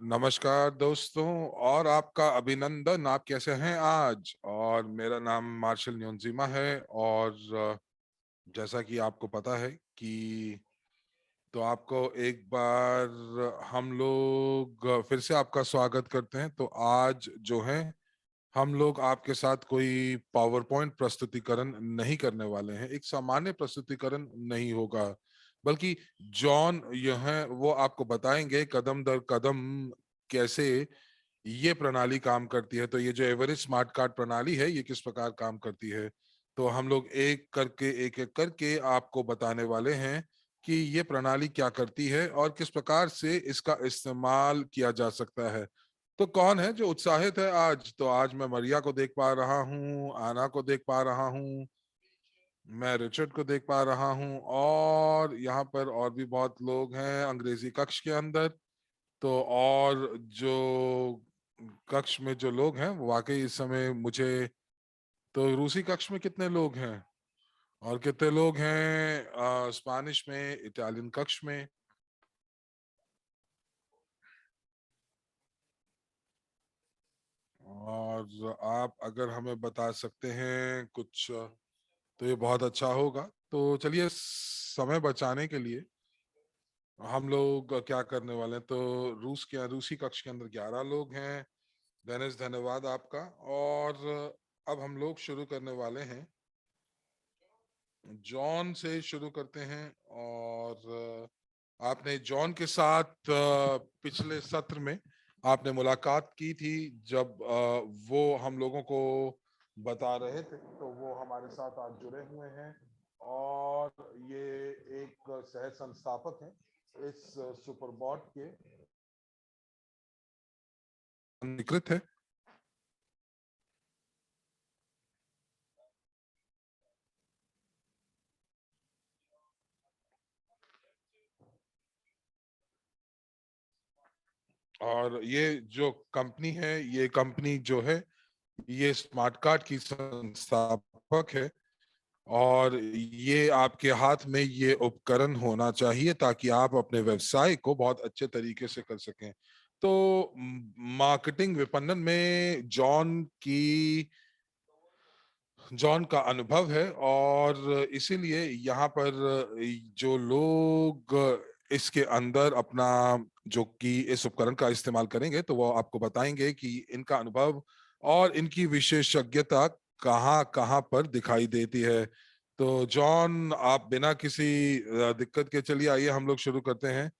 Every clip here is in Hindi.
नमस्कार दोस्तों और आपका अभिनंदन। आप कैसे हैं आज? और मेरा नाम मार्शल न्योंजीमा है। और जैसा कि आपको पता है कि तो आपको एक बार हम लोग फिर से आपका स्वागत करते हैं। तो आज जो है हम लोग आपके साथ कोई पावर पॉइंट प्रस्तुतिकरण नहीं करने वाले हैं। एक सामान्य प्रस्तुतिकरण नहीं होगा, बल्कि जॉन यह है वो आपको बताएंगे कदम दर कदम कैसे ये प्रणाली काम करती है। तो ये जो एवरेस्ट स्मार्ट कार्ड प्रणाली है ये किस प्रकार काम करती है, तो हम लोग एक एक करके आपको बताने वाले हैं कि ये प्रणाली क्या करती है और किस प्रकार से इसका इस्तेमाल किया जा सकता है। तो कौन है जो उत्साहित है आज? तो आज मैं मरिया को देख पा रहा हूँ, आना को देख पा रहा हूँ, मैं रिचर्ड को देख पा रहा हूँ, और यहाँ पर और भी बहुत लोग हैं अंग्रेजी कक्ष के अंदर। तो और जो कक्ष में जो लोग हैं वो वाकई इस समय मुझे, तो रूसी कक्ष में कितने लोग हैं और कितने लोग हैं स्पेनिश में, इटालियन कक्ष में? और आप अगर हमें बता सकते हैं कुछ तो ये बहुत अच्छा होगा। तो चलिए, समय बचाने के लिए हम लोग क्या करने वाले हैं, तो रूसी कक्ष के अंदर 11 लोग हैं। देनेश, धन्यवाद आपका। और अब हम लोग शुरू करने वाले हैं, जॉन से शुरू करते हैं। और आपने जॉन के साथ पिछले सत्र में आपने मुलाकात की थी, जब वो हम लोगों को बता रहे थे। तो वो हमारे साथ आज जुड़े हुए हैं और ये एक सह संस्थापक हैं इस सुपरबॉट के, अधिकृत है। और ये जो कंपनी है, ये कंपनी जो है ये स्मार्ट कार्ड की संस्थापक है। और ये आपके हाथ में ये उपकरण होना चाहिए ताकि आप अपने व्यवसाय को बहुत अच्छे तरीके से कर सकें। तो मार्केटिंग विपणन में जॉन का अनुभव है, और इसीलिए यहाँ पर जो लोग इसके अंदर अपना जो कि इस उपकरण का इस्तेमाल करेंगे तो वो आपको बताएंगे कि इनका अनुभव और इनकी विशेषज्ञता कहाँ कहाँ पर दिखाई देती है। तो जॉन, आप बिना किसी दिक्कत के चलिए आइए हम लोग शुरू करते हैं।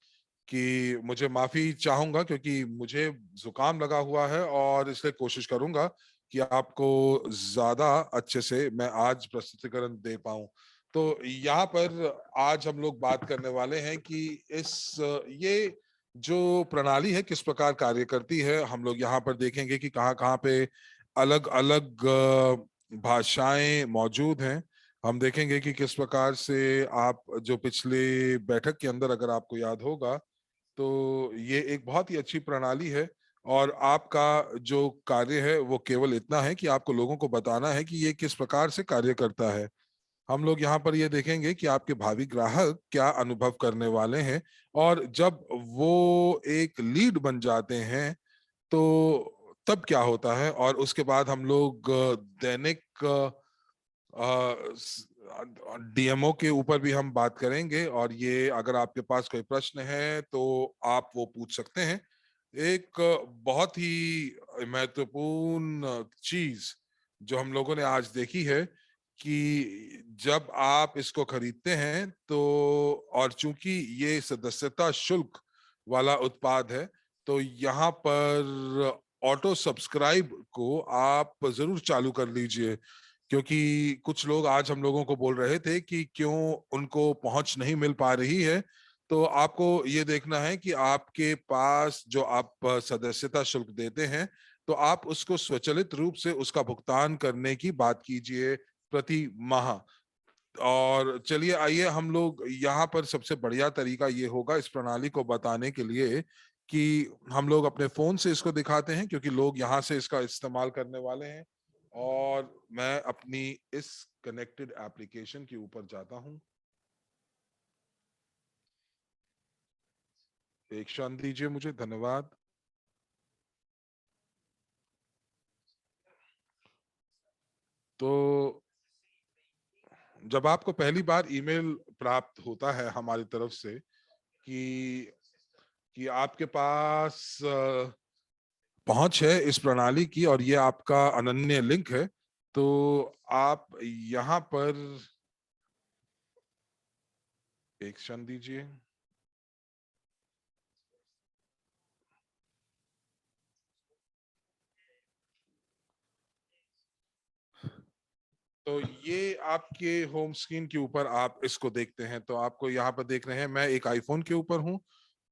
कि मुझे माफी चाहूंगा क्योंकि मुझे जुकाम लगा हुआ है, और इसलिए कोशिश करूंगा कि आपको ज्यादा अच्छे से मैं आज प्रस्तुतिकरण दे पाऊं। तो यहाँ पर आज हम लोग बात करने वाले हैं कि ये जो प्रणाली है किस प्रकार कार्य करती है। हम लोग यहाँ पर देखेंगे कि कहाँ कहाँ पे अलग अलग भाषाएं मौजूद हैं। हम देखेंगे कि किस प्रकार से आप जो पिछले बैठक के अंदर अगर आपको याद होगा, तो ये एक बहुत ही अच्छी प्रणाली है। और आपका जो कार्य है वो केवल इतना है कि आपको लोगों को बताना है कि ये किस प्रकार से कार्य करता है। हम लोग यहाँ पर ये देखेंगे कि आपके भावी ग्राहक क्या अनुभव करने वाले हैं, और जब वो एक लीड बन जाते हैं तो तब क्या होता है। और उसके बाद हम लोग दैनिक डीएमओ के ऊपर भी हम बात करेंगे। और ये अगर आपके पास कोई प्रश्न है तो आप वो पूछ सकते हैं। एक बहुत ही महत्वपूर्ण चीज जो हम लोगों ने आज देखी है कि जब आप इसको खरीदते हैं तो, और चूंकि ये सदस्यता शुल्क वाला उत्पाद है, तो यहाँ पर ऑटो सब्सक्राइब को आप जरूर चालू कर लीजिए। क्योंकि कुछ लोग आज हम लोगों को बोल रहे थे कि क्यों उनको पहुंच नहीं मिल पा रही है। तो आपको ये देखना है कि आपके पास जो आप सदस्यता शुल्क देते हैं, तो आप उसको स्वचालित रूप से उसका भुगतान करने की बात कीजिए प्रति माह। और चलिए आइए, हम लोग यहाँ पर सबसे बढ़िया तरीका ये होगा इस प्रणाली को बताने के लिए कि हम लोग अपने फोन से इसको दिखाते हैं, क्योंकि लोग यहाँ से इसका इस्तेमाल करने वाले हैं। और मैं अपनी इस कनेक्टेड एप्लीकेशन के ऊपर जाता हूँ। एक क्षण दीजिए मुझे, धन्यवाद। तो जब आपको पहली बार ईमेल प्राप्त होता है हमारी तरफ से कि आपके पास पहुंच है इस प्रणाली की और ये आपका अनन्य लिंक है, तो आप यहाँ पर एक क्षण दीजिए। तो ये आपके होम स्क्रीन के ऊपर आप इसको देखते हैं, तो आपको यहाँ पर देख रहे हैं, मैं एक आईफोन के ऊपर हूँ।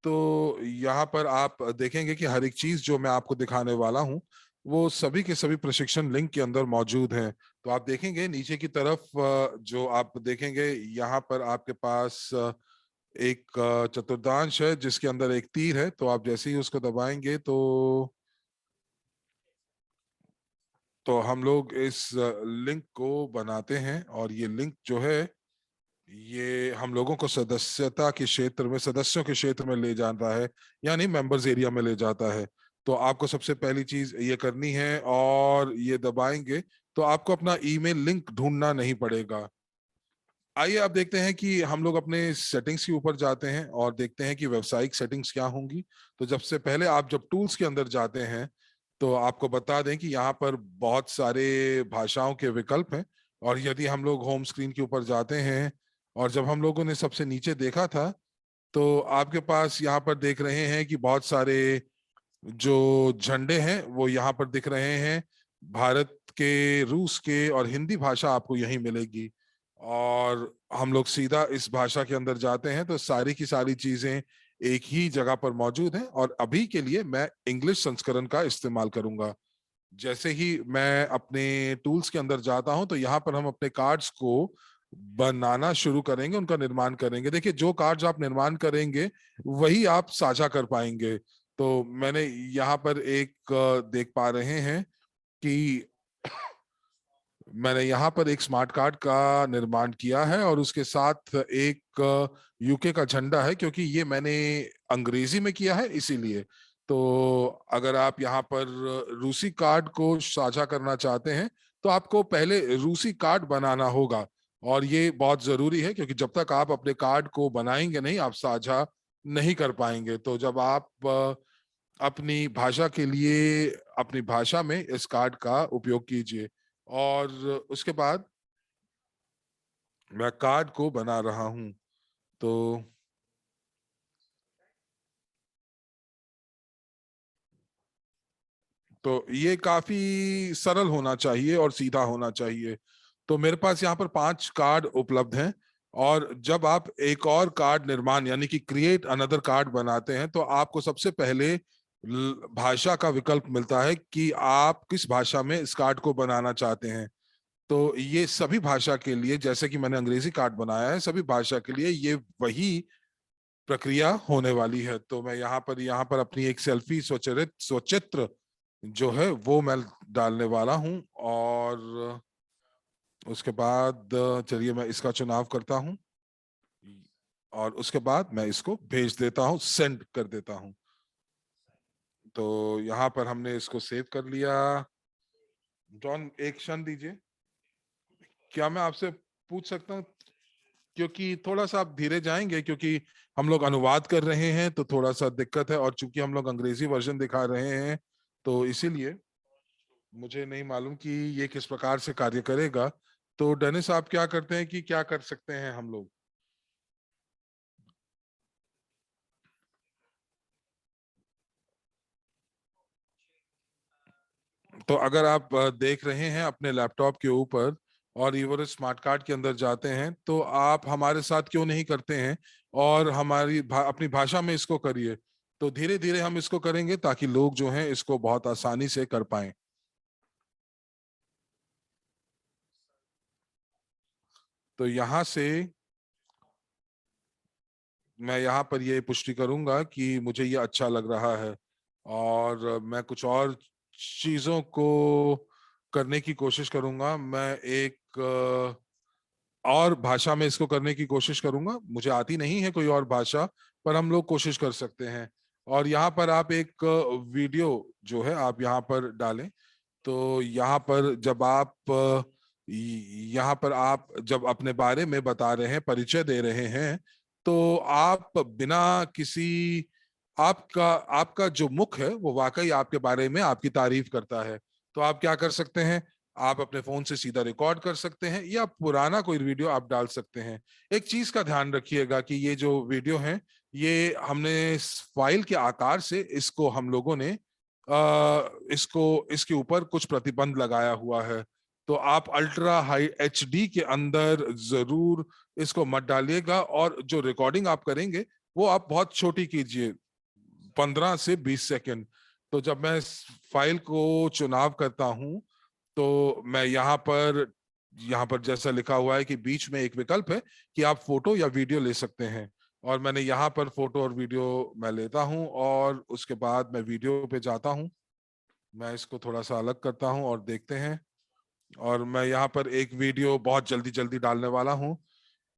तो यहाँ पर आप देखेंगे कि हर एक चीज जो मैं आपको दिखाने वाला हूँ वो सभी के सभी प्रशिक्षण लिंक के अंदर मौजूद हैं। तो आप देखेंगे नीचे की तरफ जो आप देखेंगे यहाँ पर आपके पास एक चतुर्थांश है जिसके अंदर एक तीर है। तो आप जैसे ही उसको दबाएंगे तो हम लोग इस लिंक को बनाते हैं और ये लिंक जो है ये हम लोगों को सदस्यता के क्षेत्र में, सदस्यों के क्षेत्र में ले जाता है, यानी मेंबर्स एरिया में ले जाता है। तो आपको सबसे पहली चीज ये करनी है और ये दबाएंगे तो आपको अपना ईमेल लिंक ढूंढना नहीं पड़ेगा। आइए आप देखते हैं कि हम लोग अपने सेटिंग्स के ऊपर जाते हैं और देखते हैं कि व्यावसायिक सेटिंग्स क्या होंगी। तो जब से पहले आप जब टूल्स के अंदर जाते हैं तो आपको बता दें कि यहाँ पर बहुत सारे भाषाओं के विकल्प हैं। और यदि हम लोग होम स्क्रीन के ऊपर जाते हैं और जब हम लोगों ने सबसे नीचे देखा था तो आपके पास यहाँ पर देख रहे हैं कि बहुत सारे जो झंडे हैं वो यहाँ पर दिख रहे हैं। भारत के, रूस के और हिंदी भाषा आपको यहीं मिलेगी। और हम लोग सीधा इस भाषा के अंदर जाते हैं तो सारी की सारी चीजें एक ही जगह पर मौजूद हैं। और अभी के लिए मैं इंग्लिश संस्करण का इस्तेमाल करूंगा। जैसे ही मैं अपने टूल्स के अंदर जाता हूं तो यहाँ पर हम अपने कार्ड्स को बनाना शुरू करेंगे, उनका निर्माण करेंगे। देखिए, जो कार्ड्स आप निर्माण करेंगे वही आप साझा कर पाएंगे। तो मैंने यहाँ पर एक देख पा रहे हैं कि मैंने यहाँ पर एक स्मार्ट कार्ड का निर्माण किया है और उसके साथ एक यूके का झंडा है, क्योंकि ये मैंने अंग्रेजी में किया है इसीलिए। तो अगर आप यहाँ पर रूसी कार्ड को साझा करना चाहते हैं तो आपको पहले रूसी कार्ड बनाना होगा। और ये बहुत जरूरी है क्योंकि जब तक आप अपने कार्ड को बनाएंगे नहीं, आप साझा नहीं कर पाएंगे। तो जब आप अपनी भाषा के लिए अपनी भाषा में इस कार्ड का उपयोग कीजिए। और उसके बाद मैं कार्ड को बना रहा हूं। तो ये काफी सरल होना चाहिए और सीधा होना चाहिए। तो मेरे पास यहाँ पर 5 कार्ड उपलब्ध हैं। और जब आप एक और कार्ड निर्माण यानी कि क्रिएट अनदर कार्ड बनाते हैं तो आपको सबसे पहले भाषा का विकल्प मिलता है कि आप किस भाषा में इस कार्ड को बनाना चाहते हैं। तो ये सभी भाषा के लिए, जैसे कि मैंने अंग्रेजी कार्ड बनाया है, सभी भाषा के लिए ये वही प्रक्रिया होने वाली है। तो मैं यहाँ पर अपनी एक सेल्फी स्वचित्र जो है वो मैं डालने वाला हूं। और उसके बाद चलिए मैं इसका चुनाव करता हूं और उसके बाद मैं इसको भेज देता हूं, सेंड कर देता हूं। तो यहाँ पर हमने इसको सेव कर लिया। जॉन, एक क्षण दीजिए। क्या मैं आपसे पूछ सकता हूँ, क्योंकि थोड़ा सा आप धीरे जाएंगे क्योंकि हम लोग अनुवाद कर रहे हैं तो थोड़ा सा दिक्कत है, और चूंकि हम लोग अंग्रेजी वर्जन दिखा रहे हैं तो इसीलिए मुझे नहीं मालूम कि ये किस प्रकार से कार्य करेगा। तो डेनिस, आप क्या करते हैं कि क्या कर सकते हैं हम लोग? तो अगर आप देख रहे हैं अपने लैपटॉप के ऊपर और ईवर स्मार्ट कार्ड के अंदर जाते हैं तो आप हमारे साथ क्यों नहीं करते हैं और अपनी भाषा में इसको करिए। तो धीरे धीरे हम इसको करेंगे ताकि लोग जो हैं इसको बहुत आसानी से कर पाएं। तो यहाँ से मैं यहाँ पर ये पुष्टि करूंगा कि मुझे ये अच्छा लग रहा है। और मैं कुछ और चीजों को करने की कोशिश करूंगा। मैं एक और भाषा में इसको करने की कोशिश करूंगा। मुझे आती नहीं है कोई और भाषा, पर हम लोग कोशिश कर सकते हैं। और यहाँ पर आप एक वीडियो जो है आप यहाँ पर डालें। तो यहाँ पर जब आप यहाँ पर आप जब अपने बारे में बता रहे हैं, परिचय दे रहे हैं, तो आप बिना किसी, आपका आपका जो मुख है वो वाकई आपके बारे में आपकी तारीफ करता है। तो आप क्या कर सकते हैं, आप अपने फोन से सीधा रिकॉर्ड कर सकते हैं या पुराना कोई वीडियो आप डाल सकते हैं। एक चीज का ध्यान रखिएगा कि ये जो वीडियो है, ये हमने फाइल के आकार से इसको हम लोगों ने इसको इसके ऊपर कुछ प्रतिबंध लगाया हुआ है। तो आप अल्ट्रा हाई एचडी के अंदर जरूर इसको मत डालिएगा, और जो रिकॉर्डिंग आप करेंगे वो आप बहुत छोटी कीजिए, 15 से 20 सेकंड। तो जब मैं इस फाइल को चुनाव करता हूं, तो मैं यहाँ पर जैसा लिखा हुआ है कि बीच में एक विकल्प है कि आप फोटो या वीडियो ले सकते हैं, और मैंने यहाँ पर फोटो और वीडियो मैं लेता हूं, और उसके बाद मैं वीडियो पे जाता हूं। मैं इसको थोड़ा सा अलग करता हूं और देखते हैं। और मैं यहाँ पर एक वीडियो बहुत जल्दी जल्दी डालने वाला हूँ।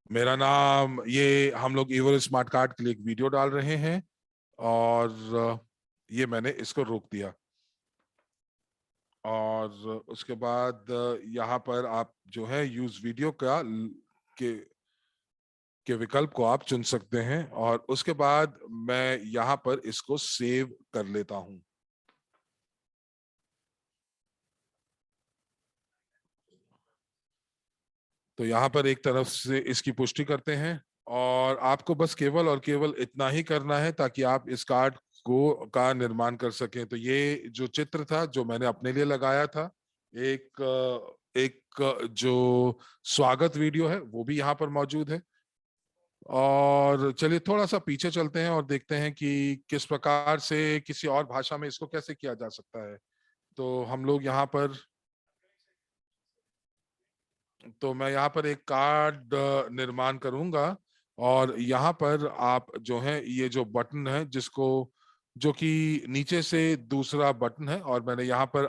मेरा नाम, ये हम लोग ईवल स्मार्ट कार्ड के लिए एक वीडियो डाल रहे हैं, और ये मैंने इसको रोक दिया। और उसके बाद यहाँ पर आप जो है यूज वीडियो के के विकल्प को आप चुन सकते हैं, और उसके बाद मैं यहाँ पर इसको सेव कर लेता हूँ। तो यहाँ पर एक तरफ से इसकी पुष्टि करते हैं, और आपको बस केवल और केवल इतना ही करना है ताकि आप इस कार्ड को का निर्माण कर सकें। तो ये जो चित्र था जो मैंने अपने लिए लगाया था, एक जो स्वागत वीडियो है वो भी यहाँ पर मौजूद है। और चलिए थोड़ा सा पीछे चलते हैं और देखते हैं कि किस प्रकार से किसी और भाषा में इसको कैसे किया जा सकता है। तो हम लोग यहाँ पर, तो मैं यहाँ पर एक कार्ड निर्माण करूंगा, और यहाँ पर आप जो है ये जो बटन है जिसको, जो कि नीचे से दूसरा बटन है, और मैंने यहाँ पर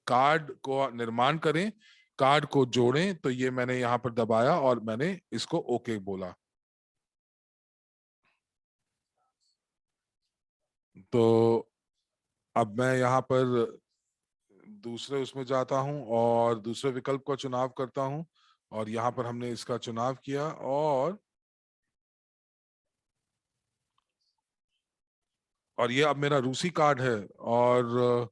कार्ड को निर्माण करें, कार्ड को जोड़ें, तो ये मैंने यहाँ पर दबाया और मैंने इसको ओके बोला। तो अब मैं यहाँ पर दूसरे उसमें जाता हूँ और दूसरे विकल्प का चुनाव करता हूँ, और यहाँ पर हमने इसका चुनाव किया, और ये अब मेरा रूसी कार्ड है। और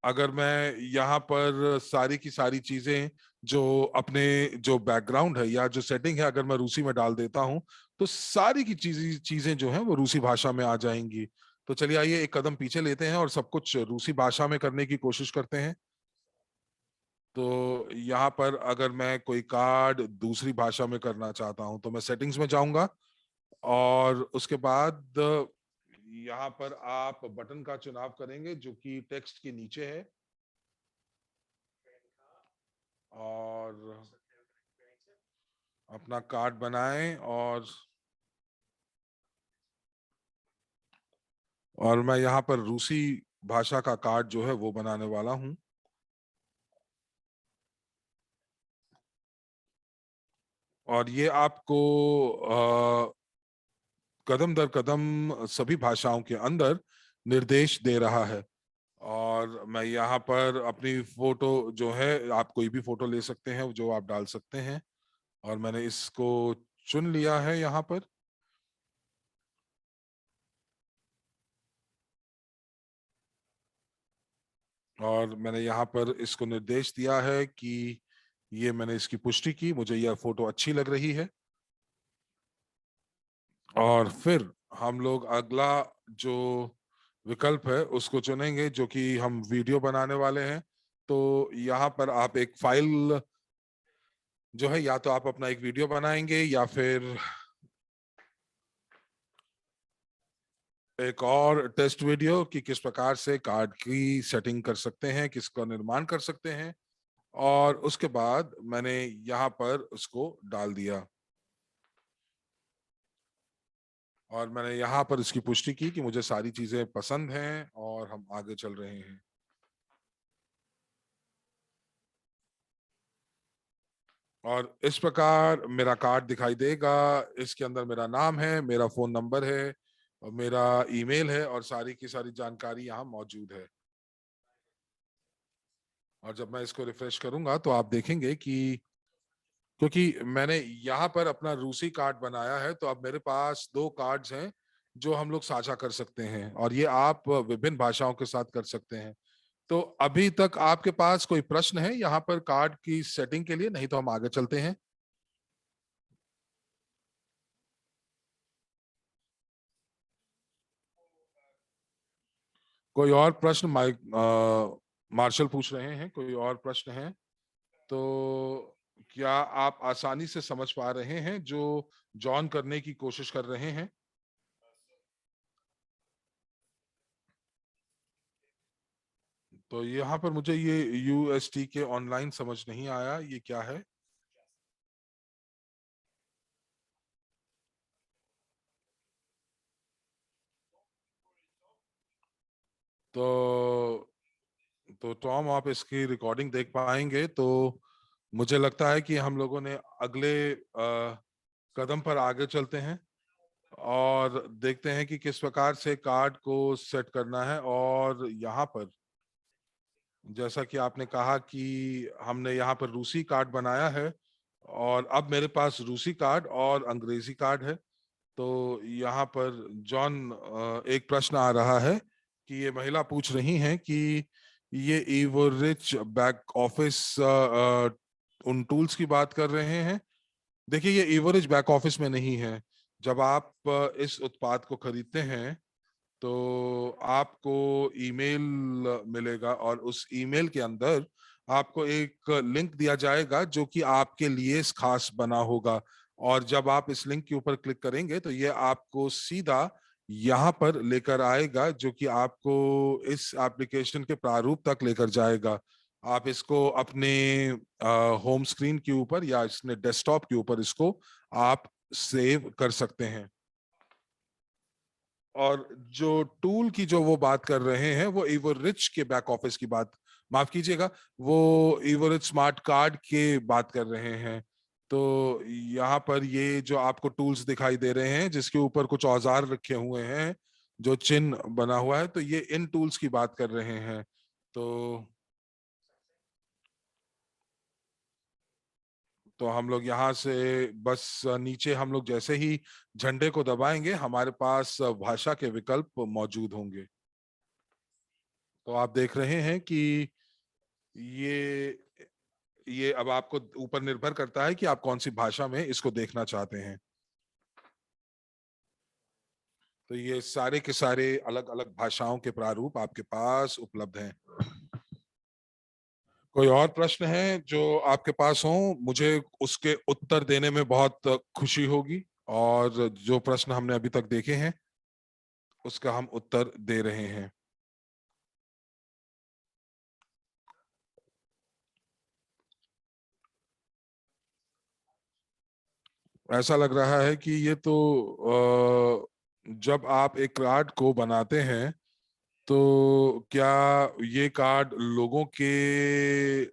अगर मैं यहाँ पर सारी की सारी चीजें, जो अपने जो बैकग्राउंड है या जो सेटिंग है, अगर मैं रूसी में डाल देता हूँ, तो सारी की चीजें जो हैं वो रूसी भाषा में आ जाएंगी। तो चलिए आइए एक कदम पीछे लेते हैं और सब कुछ रूसी भाषा में करने की कोशिश करते हैं। तो यहाँ पर अगर मैं कोई कार्ड दूसरी भाषा में करना चाहता हूँ, तो मैं सेटिंग्स में जाऊंगा, और उसके बाद यहाँ पर आप बटन का चुनाव करेंगे जो कि टेक्स्ट के नीचे है, और अपना कार्ड बनाएं। और मैं यहाँ पर रूसी भाषा का कार्ड जो है वो बनाने वाला हूँ। और ये आपको कदम दर कदम सभी भाषाओं के अंदर निर्देश दे रहा है। और मैं यहाँ पर अपनी फोटो जो है, आप कोई भी फोटो ले सकते हैं जो आप डाल सकते हैं, और मैंने इसको चुन लिया है यहाँ पर। और मैंने यहाँ पर इसको निर्देश दिया है कि ये, मैंने इसकी पुष्टि की, मुझे यह फोटो अच्छी लग रही है। और फिर हम लोग अगला जो विकल्प है उसको चुनेंगे, जो कि हम वीडियो बनाने वाले हैं। तो यहाँ पर आप एक फाइल जो है, या तो आप अपना एक वीडियो बनाएंगे या फिर एक और टेस्ट वीडियो कि किस प्रकार से कार्ड की सेटिंग कर सकते हैं, किसका निर्माण कर सकते हैं। और उसके बाद मैंने यहाँ पर उसको डाल दिया, और मैंने यहाँ पर इसकी पुष्टि की कि मुझे सारी चीजें पसंद हैं, और हम आगे चल रहे हैं। और इस प्रकार मेरा कार्ड दिखाई देगा। इसके अंदर मेरा नाम है, मेरा फोन नंबर है, और मेरा ईमेल है, और सारी की सारी जानकारी यहाँ मौजूद है। और जब मैं इसको रिफ्रेश करूंगा तो आप देखेंगे कि क्योंकि मैंने यहाँ पर अपना रूसी कार्ड बनाया है, तो अब मेरे पास 2 कार्ड्स हैं जो हम लोग साझा कर सकते हैं, और ये आप विभिन्न भाषाओं के साथ कर सकते हैं। तो अभी तक आपके पास कोई प्रश्न है यहाँ पर कार्ड की सेटिंग के लिए? नहीं तो हम आगे चलते हैं। कोई और प्रश्न? मार्शल पूछ रहे हैं, कोई और प्रश्न है? तो क्या आप आसानी से समझ पा रहे हैं जो जॉन करने की कोशिश कर रहे हैं? तो यहाँ पर मुझे ये यूएसटी के ऑनलाइन समझ नहीं आया, ये क्या है? तो टॉम, आप इसकी रिकॉर्डिंग देख पाएंगे तो मुझे लगता है कि हम लोगों ने अगले कदम पर आगे चलते हैं और देखते हैं कि किस प्रकार से कार्ड को सेट करना है। और यहाँ पर जैसा कि आपने कहा कि हमने यहाँ पर रूसी कार्ड बनाया है, और अब मेरे पास रूसी कार्ड और अंग्रेजी कार्ड है। तो यहाँ पर जॉन, एक प्रश्न आ रहा है कि ये महिला पूछ रही हैं कि ये ईवोरिच बैक ऑफिस उन टूल्स की बात कर रहे हैं। देखिए, ये ईवोरिच बैक ऑफिस में नहीं है। जब आप इस उत्पाद को खरीदते हैं तो आपको ईमेल मिलेगा, और उस ईमेल के अंदर आपको एक लिंक दिया जाएगा जो कि आपके लिए खास बना होगा। और जब आप इस लिंक के ऊपर क्लिक करेंगे तो ये आपको सीधा यहाँ पर लेकर आएगा, जो कि आपको इस एप्लीकेशन के प्रारूप तक लेकर जाएगा। आप इसको अपने होम स्क्रीन के ऊपर या इसने डेस्कटॉप के ऊपर इसको आप सेव कर सकते हैं। और जो टूल की जो वो बात कर रहे हैं वो इवो रिच के बैक ऑफिस की बात, माफ कीजिएगा, वो इवो रिच स्मार्ट कार्ड के बात कर रहे हैं। तो यहाँ पर ये जो आपको टूल्स दिखाई दे रहे हैं जिसके ऊपर कुछ औजार रखे हुए हैं, जो चिन्ह बना हुआ है, तो ये इन टूल्स की बात कर रहे हैं। तो हम लोग यहाँ से बस नीचे हम लोग जैसे ही झंडे को दबाएंगे हमारे पास भाषा के विकल्प मौजूद होंगे। तो आप देख रहे हैं कि ये अब आपको ऊपर निर्भर करता है कि आप कौन सी भाषा में इसको देखना चाहते हैं। तो ये सारे के सारे अलग अलग भाषाओं के प्रारूप आपके पास उपलब्ध हैं। कोई और प्रश्न है जो आपके पास हो? मुझे उसके उत्तर देने में बहुत खुशी होगी, और जो प्रश्न हमने अभी तक देखे हैं उसका हम उत्तर दे रहे हैं। ऐसा लग रहा है कि ये तो जब आप एक कार्ड को बनाते हैं तो क्या ये कार्ड लोगों के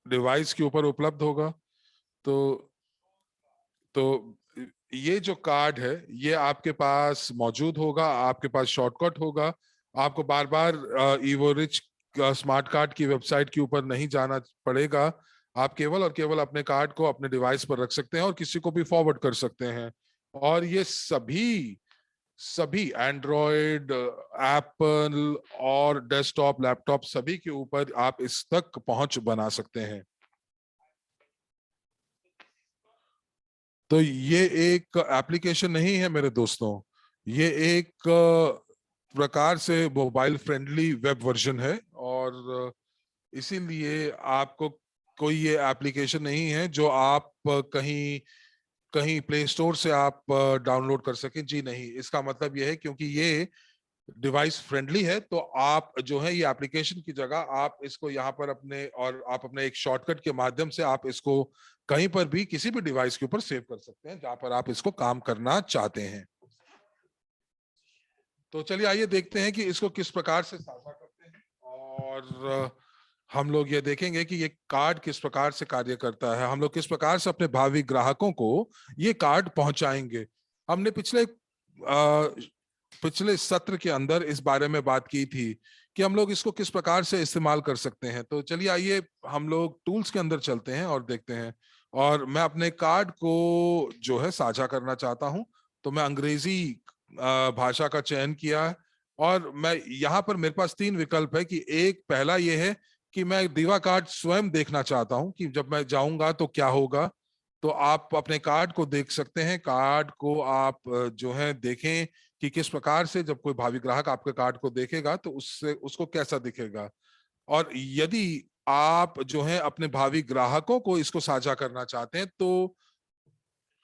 डिवाइस के ऊपर उपलब्ध होगा? तो ये जो कार्ड है ये आपके पास मौजूद होगा, आपके पास शॉर्टकट होगा। आपको बार बार ईवो रिच स्मार्ट कार्ड की वेबसाइट के ऊपर नहीं जाना पड़ेगा। आप केवल और केवल अपने कार्ड को अपने डिवाइस पर रख सकते हैं और किसी को भी फॉरवर्ड कर सकते हैं। और ये सभी सभी एंड्रॉयड, एप्पल और डेस्कटॉप, लैपटॉप सभी के ऊपर आप इस तक पहुंच बना सकते हैं। तो ये एक एप्लीकेशन नहीं है मेरे दोस्तों, ये एक प्रकार से मोबाइल फ्रेंडली वेब वर्जन है। और इसीलिए आपको कोई ये एप्लीकेशन नहीं है जो आप कहीं कहीं प्ले स्टोर से आप डाउनलोड कर सकें। जी नहीं, इसका मतलब यह है क्योंकि ये डिवाइस फ्रेंडली है तो आप जो है ये एप्लीकेशन की जगह आप इसको यहाँ पर अपने, और आप अपने एक शॉर्टकट के माध्यम से आप इसको कहीं पर भी किसी भी डिवाइस के ऊपर सेव कर सकते हैं जहां पर आप इसको काम करना चाहते हैं। तो चलिए आइए देखते हैं कि इसको किस प्रकार से साझा करते हैं, और हम लोग ये देखेंगे कि ये कार्ड किस प्रकार से कार्य करता है, हम लोग किस प्रकार से अपने भावी ग्राहकों को ये कार्ड पहुंचाएंगे। हमने पिछले सत्र के अंदर इस बारे में बात की थी कि हम लोग इसको किस प्रकार से इस्तेमाल कर सकते हैं। तो चलिए आइए हम लोग टूल्स के अंदर चलते हैं और देखते हैं। और मैं अपने कार्ड को जो है साझा करना चाहता हूं, तो मैं अंग्रेजी भाषा का चयन किया है। और मैं यहाँ पर मेरे पास तीन विकल्प है कि एक पहला ये है कि मैं दीवा कार्ड स्वयं देखना चाहता हूं कि जब मैं जाऊंगा तो क्या होगा। तो आप अपने कार्ड को देख सकते हैं। कार्ड को आप जो है देखें कि किस प्रकार से जब कोई भावी ग्राहक आपके कार्ड को देखेगा तो उससे उसको कैसा दिखेगा। और यदि आप जो है अपने भावी ग्राहकों को इसको साझा करना चाहते हैं तो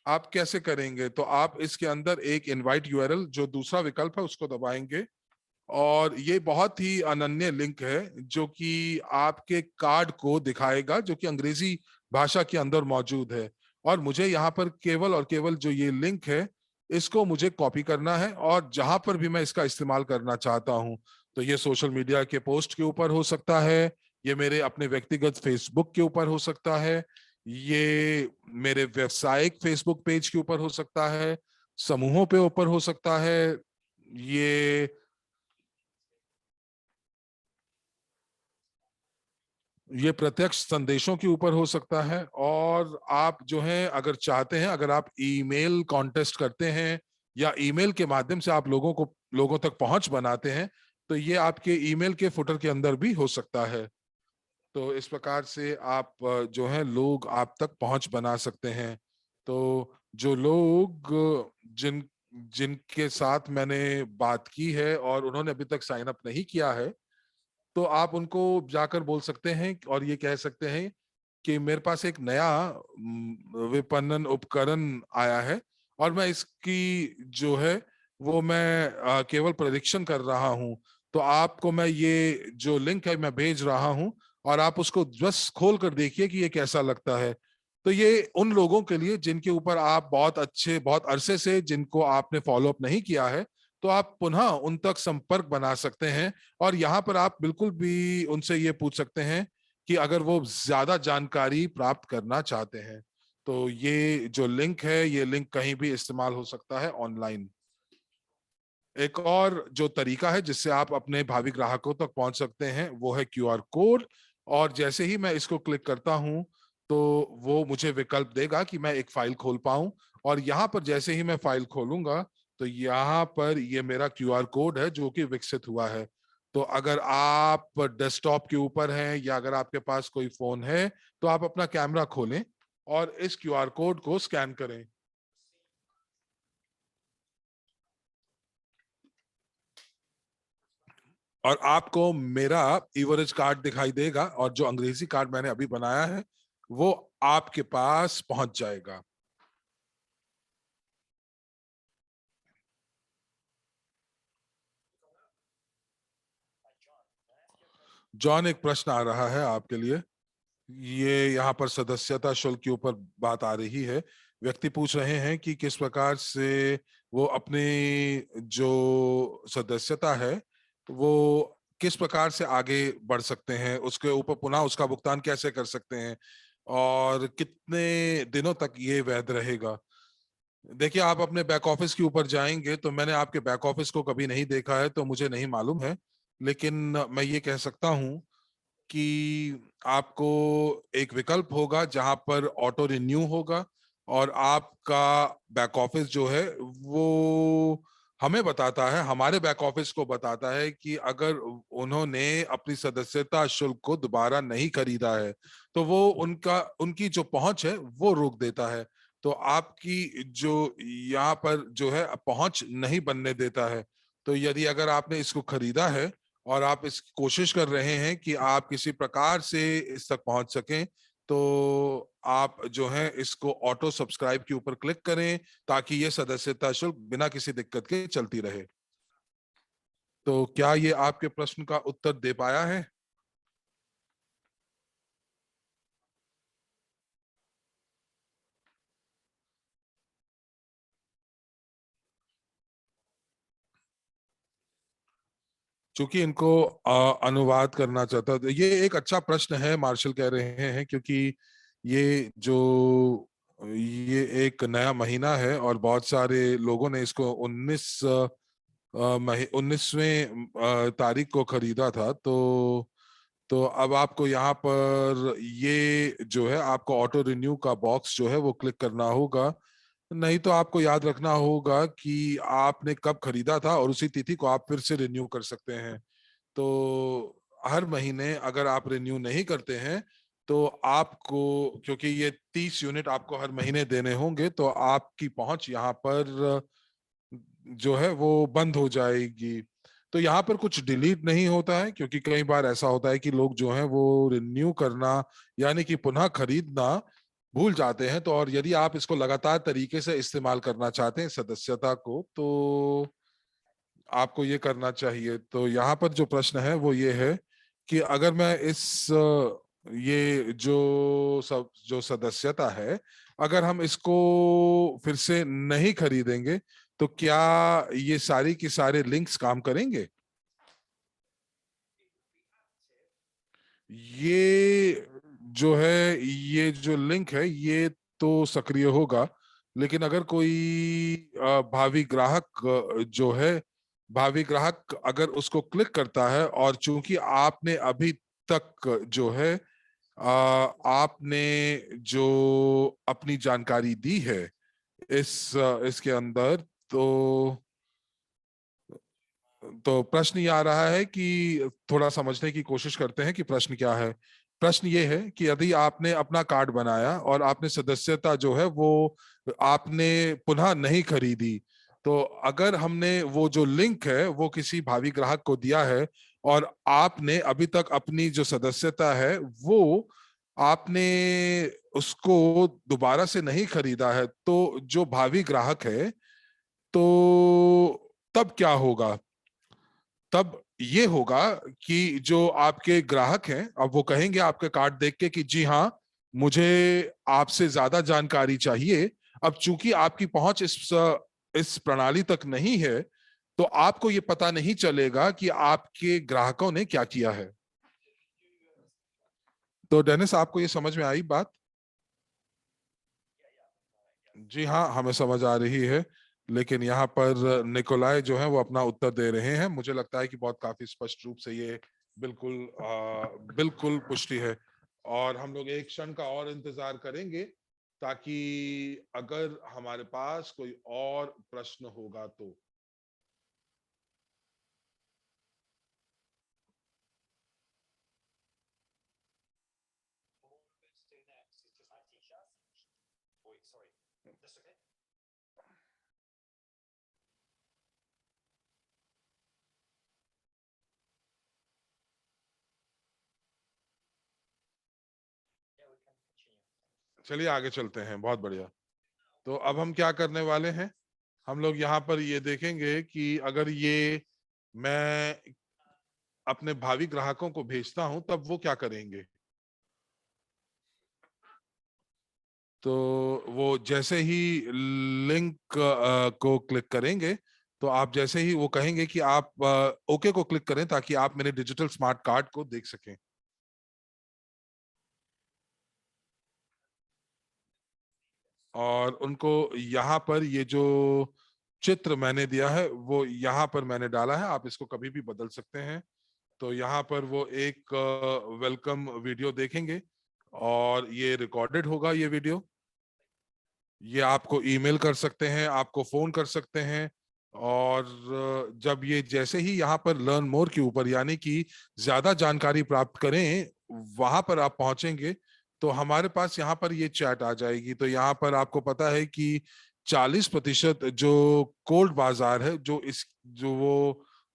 आप कैसे करेंगे। तो आप इसके अंदर एक इनवाइट यूआरएल जो दूसरा विकल्प है उसको दबाएंगे। और ये बहुत ही अनन्य लिंक है जो कि आपके कार्ड को दिखाएगा, जो कि अंग्रेजी भाषा के अंदर मौजूद है। और मुझे यहाँ पर केवल और केवल जो ये लिंक है इसको मुझे कॉपी करना है और जहां पर भी मैं इसका इस्तेमाल करना चाहता हूं, तो ये सोशल मीडिया के पोस्ट के ऊपर हो सकता है, ये मेरे अपने व्यक्तिगत फेसबुक के ऊपर हो सकता है, ये मेरे व्यावसायिक फेसबुक पेज के ऊपर हो सकता है, समूहों पे ऊपर हो सकता है, ये ये प्रत्यक्ष संदेशों के ऊपर हो सकता है। और आप जो है अगर चाहते हैं, अगर आप ईमेल कॉन्टेस्ट करते हैं या ईमेल के माध्यम से आप लोगों तक पहुंच बनाते हैं, तो ये आपके ईमेल के फुटर के अंदर भी हो सकता है। तो इस प्रकार से आप जो है लोग आप तक पहुंच बना सकते हैं। तो जो लोग जिन जिनके साथ मैंने बात की है और उन्होंने अभी तक साइन अप नहीं किया है, तो आप उनको जाकर बोल सकते हैं और ये कह सकते हैं कि मेरे पास एक नया विपणन उपकरण आया है और मैं इसकी जो है वो मैं केवल परीक्षण कर रहा हूं। तो आपको मैं ये जो लिंक है मैं भेज रहा हूं और आप उसको बस खोल कर देखिए कि ये कैसा लगता है। तो ये उन लोगों के लिए जिनके ऊपर आप बहुत अरसे से जिनको आपने फॉलो अप नहीं किया है, तो आप पुनः उन तक संपर्क बना सकते हैं। और यहाँ पर आप बिल्कुल भी उनसे ये पूछ सकते हैं कि अगर वो ज्यादा जानकारी प्राप्त करना चाहते हैं। तो ये जो लिंक है ये लिंक कहीं भी इस्तेमाल हो सकता है ऑनलाइन। एक और जो तरीका है जिससे आप अपने भावी ग्राहकों तक पहुंच सकते हैं वो है क्यूआर कोड। और जैसे ही मैं इसको क्लिक करता हूं तो वो मुझे विकल्प देगा कि मैं एक फाइल खोल पाऊं। और यहाँ पर जैसे ही मैं फाइल खोलूंगा तो यहाँ पर ये मेरा क्यूआर कोड है जो कि विकसित हुआ है। तो अगर आप डेस्कटॉप के ऊपर हैं या अगर आपके पास कोई फोन है तो आप अपना कैमरा खोलें और इस क्यूआर कोड को स्कैन करें। और आपको मेरा इवरेज कार्ड दिखाई देगा और जो अंग्रेजी कार्ड मैंने अभी बनाया है वो आपके पास पहुंच जाएगा। जॉन, एक प्रश्न आ रहा है आपके लिए। ये यहाँ पर सदस्यता शुल्क के ऊपर बात आ रही है। व्यक्ति पूछ रहे हैं कि किस प्रकार से वो अपनी जो सदस्यता है वो किस प्रकार से आगे बढ़ सकते हैं, उसके ऊपर पुनः उसका भुगतान कैसे कर सकते हैं और कितने दिनों तक ये वैध रहेगा। देखिए, आप अपने बैक ऑफिस के ऊपर जाएंगे तो मैंने आपके बैक ऑफिस को कभी नहीं देखा है तो मुझे नहीं मालूम है। लेकिन मैं ये कह सकता हूं कि आपको एक विकल्प होगा जहां पर ऑटो रिन्यू होगा और आपका बैक ऑफिस जो है वो हमें बताता है, हमारे बैक ऑफिस को बताता है कि अगर उन्होंने अपनी सदस्यता शुल्क को दोबारा नहीं खरीदा है तो वो उनकी जो पहुंच है वो रोक देता है। तो आपकी जो यहाँ पर जो है पहुंच नहीं बनने देता है। तो यदि अगर आपने इसको खरीदा है और आप इस कोशिश कर रहे हैं कि आप किसी प्रकार से इस तक पहुंच सकें, तो आप जो है इसको ऑटो सब्सक्राइब के ऊपर क्लिक करें ताकि ये सदस्यता शुल्क बिना किसी दिक्कत के चलती रहे। तो क्या ये आपके प्रश्न का उत्तर दे पाया है। चूंकि इनको अनुवाद करना चाहता तो ये एक अच्छा प्रश्न है, मार्शल कह रहे हैं, क्योंकि ये जो ये एक नया महीना है और बहुत सारे लोगों ने इसको 19 19वें तारीख को खरीदा था। तो अब आपको यहाँ पर ये जो है आपको ऑटो रिन्यू का बॉक्स जो है वो क्लिक करना होगा। नहीं तो आपको याद रखना होगा कि आपने कब खरीदा था और उसी तिथि को आप फिर से रिन्यू कर सकते हैं। तो हर महीने अगर आप रिन्यू नहीं करते हैं तो आपको, क्योंकि ये 30 यूनिट आपको हर महीने देने होंगे, तो आपकी पहुंच यहाँ पर जो है वो बंद हो जाएगी। तो यहाँ पर कुछ डिलीट नहीं होता है, क्योंकि कई बार ऐसा होता है कि लोग जो है वो रिन्यू करना यानी कि पुनः खरीदना भूल जाते हैं। तो और यदि आप इसको लगातार तरीके से इस्तेमाल करना चाहते हैं सदस्यता को, तो आपको ये करना चाहिए। तो यहाँ पर जो प्रश्न है वो ये है कि अगर मैं ये जो सदस्यता है, अगर हम इसको फिर से नहीं खरीदेंगे तो क्या ये सारी की सारे लिंक्स काम करेंगे? ये जो है, ये जो लिंक है ये तो सक्रिय होगा, लेकिन अगर कोई भावी ग्राहक जो है, भावी ग्राहक अगर उसको क्लिक करता है और चूंकि आपने अभी तक जो है आपने जो अपनी जानकारी दी है इसके अंदर, तो प्रश्न ये आ रहा है कि थोड़ा समझने की कोशिश करते हैं कि प्रश्न क्या है। प्रश्न ये है कि यदि आपने अपना कार्ड बनाया और आपने सदस्यता जो है वो आपने पुनः नहीं खरीदी, तो अगर हमने वो जो लिंक है वो किसी भावी ग्राहक को दिया है और आपने अभी तक अपनी जो सदस्यता है वो आपने उसको दोबारा से नहीं खरीदा है, तो जो भावी ग्राहक है, तो तब क्या होगा? तब ये होगा कि जो आपके ग्राहक हैं अब वो कहेंगे आपके कार्ड देख के कि जी हाँ, मुझे आपसे ज्यादा जानकारी चाहिए। अब चूंकि आपकी पहुंच इस प्रणाली तक नहीं है, तो आपको ये पता नहीं चलेगा कि आपके ग्राहकों ने क्या किया है। तो डेनिस, आपको ये समझ में आई बात? जी हाँ, हमें समझ आ रही है। लेकिन यहाँ पर निकोलाय जो है वो अपना उत्तर दे रहे हैं। मुझे लगता है कि बहुत काफी स्पष्ट रूप से ये बिल्कुल बिल्कुल पुष्टि है। और हम लोग एक क्षण का और इंतजार करेंगे, ताकि अगर हमारे पास कोई और प्रश्न होगा तो। चलिए आगे चलते हैं, बहुत बढ़िया। तो अब हम क्या करने वाले हैं, हम लोग यहाँ पर ये देखेंगे कि अगर ये मैं अपने भावी ग्राहकों को भेजता हूं तब वो क्या करेंगे। तो वो जैसे ही लिंक को क्लिक करेंगे, तो आप जैसे ही वो कहेंगे कि आप ओके को क्लिक करें ताकि आप मेरे डिजिटल स्मार्ट कार्ड को देख सकें। और उनको यहाँ पर ये जो चित्र मैंने दिया है वो यहाँ पर मैंने डाला है, आप इसको कभी भी बदल सकते हैं। तो यहाँ पर वो एक वेलकम वीडियो देखेंगे और ये रिकॉर्डेड होगा ये वीडियो। ये आपको ईमेल कर सकते हैं, आपको फोन कर सकते हैं। और जब ये जैसे ही यहाँ पर लर्न मोर के ऊपर यानी कि ज्यादा जानकारी प्राप्त करें वहां पर आप पहुंचेंगे, तो हमारे पास यहाँ पर ये चैट आ जाएगी। तो यहाँ पर आपको पता है कि 40% जो कोल्ड बाजार है, जो इस जो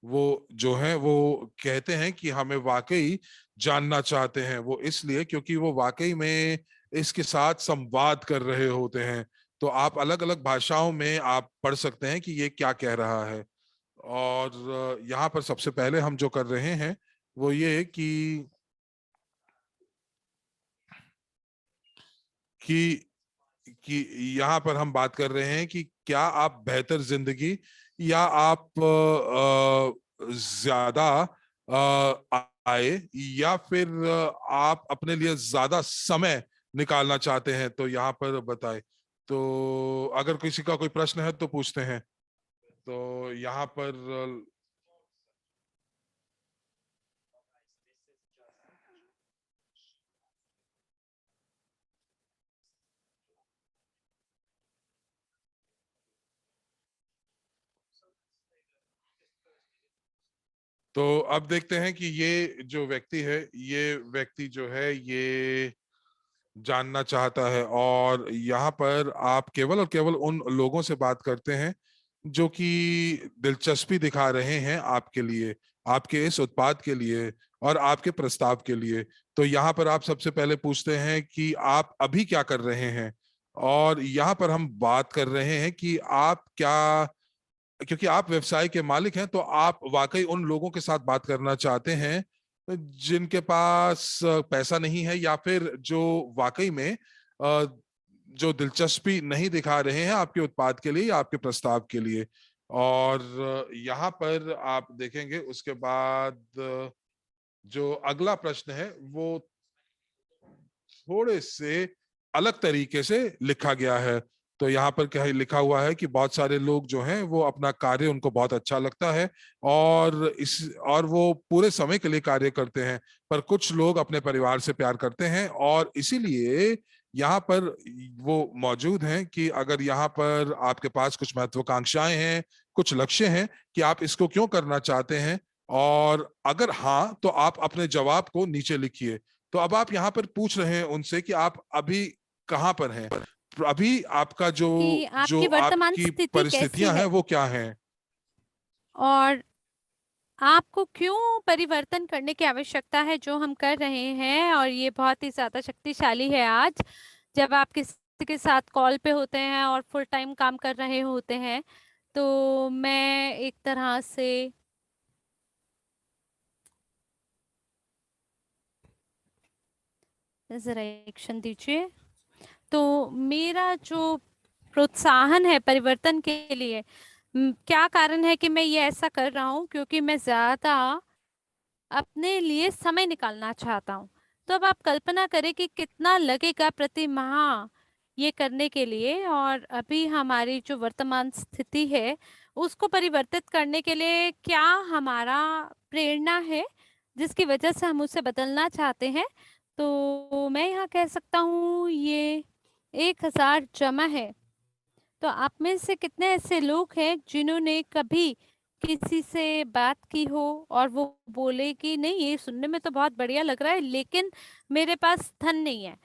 वो जो है वो कहते हैं कि हमें वाकई जानना चाहते हैं, वो इसलिए क्योंकि वो वाकई में इसके साथ संवाद कर रहे होते हैं। तो आप अलग अलग भाषाओं में आप पढ़ सकते हैं कि ये क्या कह रहा है। और यहाँ पर सबसे पहले हम जो कर रहे हैं वो ये कि यहाँ पर हम बात कर रहे हैं कि क्या आप बेहतर जिंदगी या आप ज्यादा आए या फिर आप अपने लिए ज्यादा समय निकालना चाहते हैं, तो यहाँ पर बताएं। तो अगर किसी का कोई प्रश्न है तो पूछते हैं। तो यहाँ पर तो अब देखते हैं कि ये जो व्यक्ति है, ये व्यक्ति जो है ये जानना चाहता है, और यहाँ पर आप केवल और केवल उन लोगों से बात करते हैं जो कि दिलचस्पी दिखा रहे हैं आपके लिए, आपके इस उत्पाद के लिए और आपके प्रस्ताव के लिए। तो यहाँ पर आप सबसे पहले पूछते हैं कि आप अभी क्या कर रहे हैं, और यहाँ पर हम बात कर रहे हैं कि आप क्या, क्योंकि आप व्यवसाय के मालिक हैं, तो आप वाकई उन लोगों के साथ बात करना चाहते हैं जिनके पास पैसा नहीं है, या फिर जो वाकई में जो दिलचस्पी नहीं दिखा रहे हैं आपके उत्पाद के लिए या आपके प्रस्ताव के लिए। और यहाँ पर आप देखेंगे उसके बाद जो अगला प्रश्न है वो थोड़े से अलग तरीके से लिखा गया है। तो यहाँ पर क्या लिखा हुआ है कि बहुत सारे लोग जो हैं वो अपना कार्य उनको बहुत अच्छा लगता है, और वो पूरे समय के लिए कार्य करते हैं, पर कुछ लोग अपने परिवार से प्यार करते हैं, और इसीलिए यहाँ पर वो मौजूद हैं कि अगर यहाँ पर आपके पास कुछ महत्वाकांक्षाएं हैं, कुछ लक्ष्य हैं कि आप इसको क्यों करना चाहते हैं, और अगर हाँ तो आप अपने जवाब को नीचे लिखिए। तो अब आप यहाँ पर पूछ रहे हैं उनसे कि आप अभी कहाँ पर हैं, अभी आपका जो कि जो आपकी वर्तमान आपकी स्थिति कैसी परिस्थितियां हैं है वो क्या हैं। और आपको क्यों परिवर्तन करने की आवश्यकता है जो हम कर रहे हैं। और ये बहुत ही ज्यादा शक्तिशाली है आज, जब आप किसी के साथ कॉल पे होते हैं और फुल टाइम काम कर रहे होते हैं। तो मैं एक तरह से, जरा एक क्षण दीजिए। तो मेरा जो प्रोत्साहन है परिवर्तन के लिए, क्या कारण है कि मैं ये ऐसा कर रहा हूँ, क्योंकि मैं ज्यादा अपने लिए समय निकालना चाहता हूँ। तो अब आप कल्पना करें कि कितना लगेगा प्रति माह ये करने के लिए। और अभी हमारी जो वर्तमान स्थिति है उसको परिवर्तित करने के लिए क्या हमारा प्रेरणा है जिसकी वजह से हम उसे बदलना चाहते हैं। तो मैं यहाँ कह सकता हूँ ये 1,000 जमा है। तो आप में से कितने ऐसे लोग हैं जिन्होंने कभी किसी से बात की हो और वो बोले कि नहीं, ये सुनने में तो बहुत बढ़िया लग रहा है लेकिन मेरे पास धन नहीं है।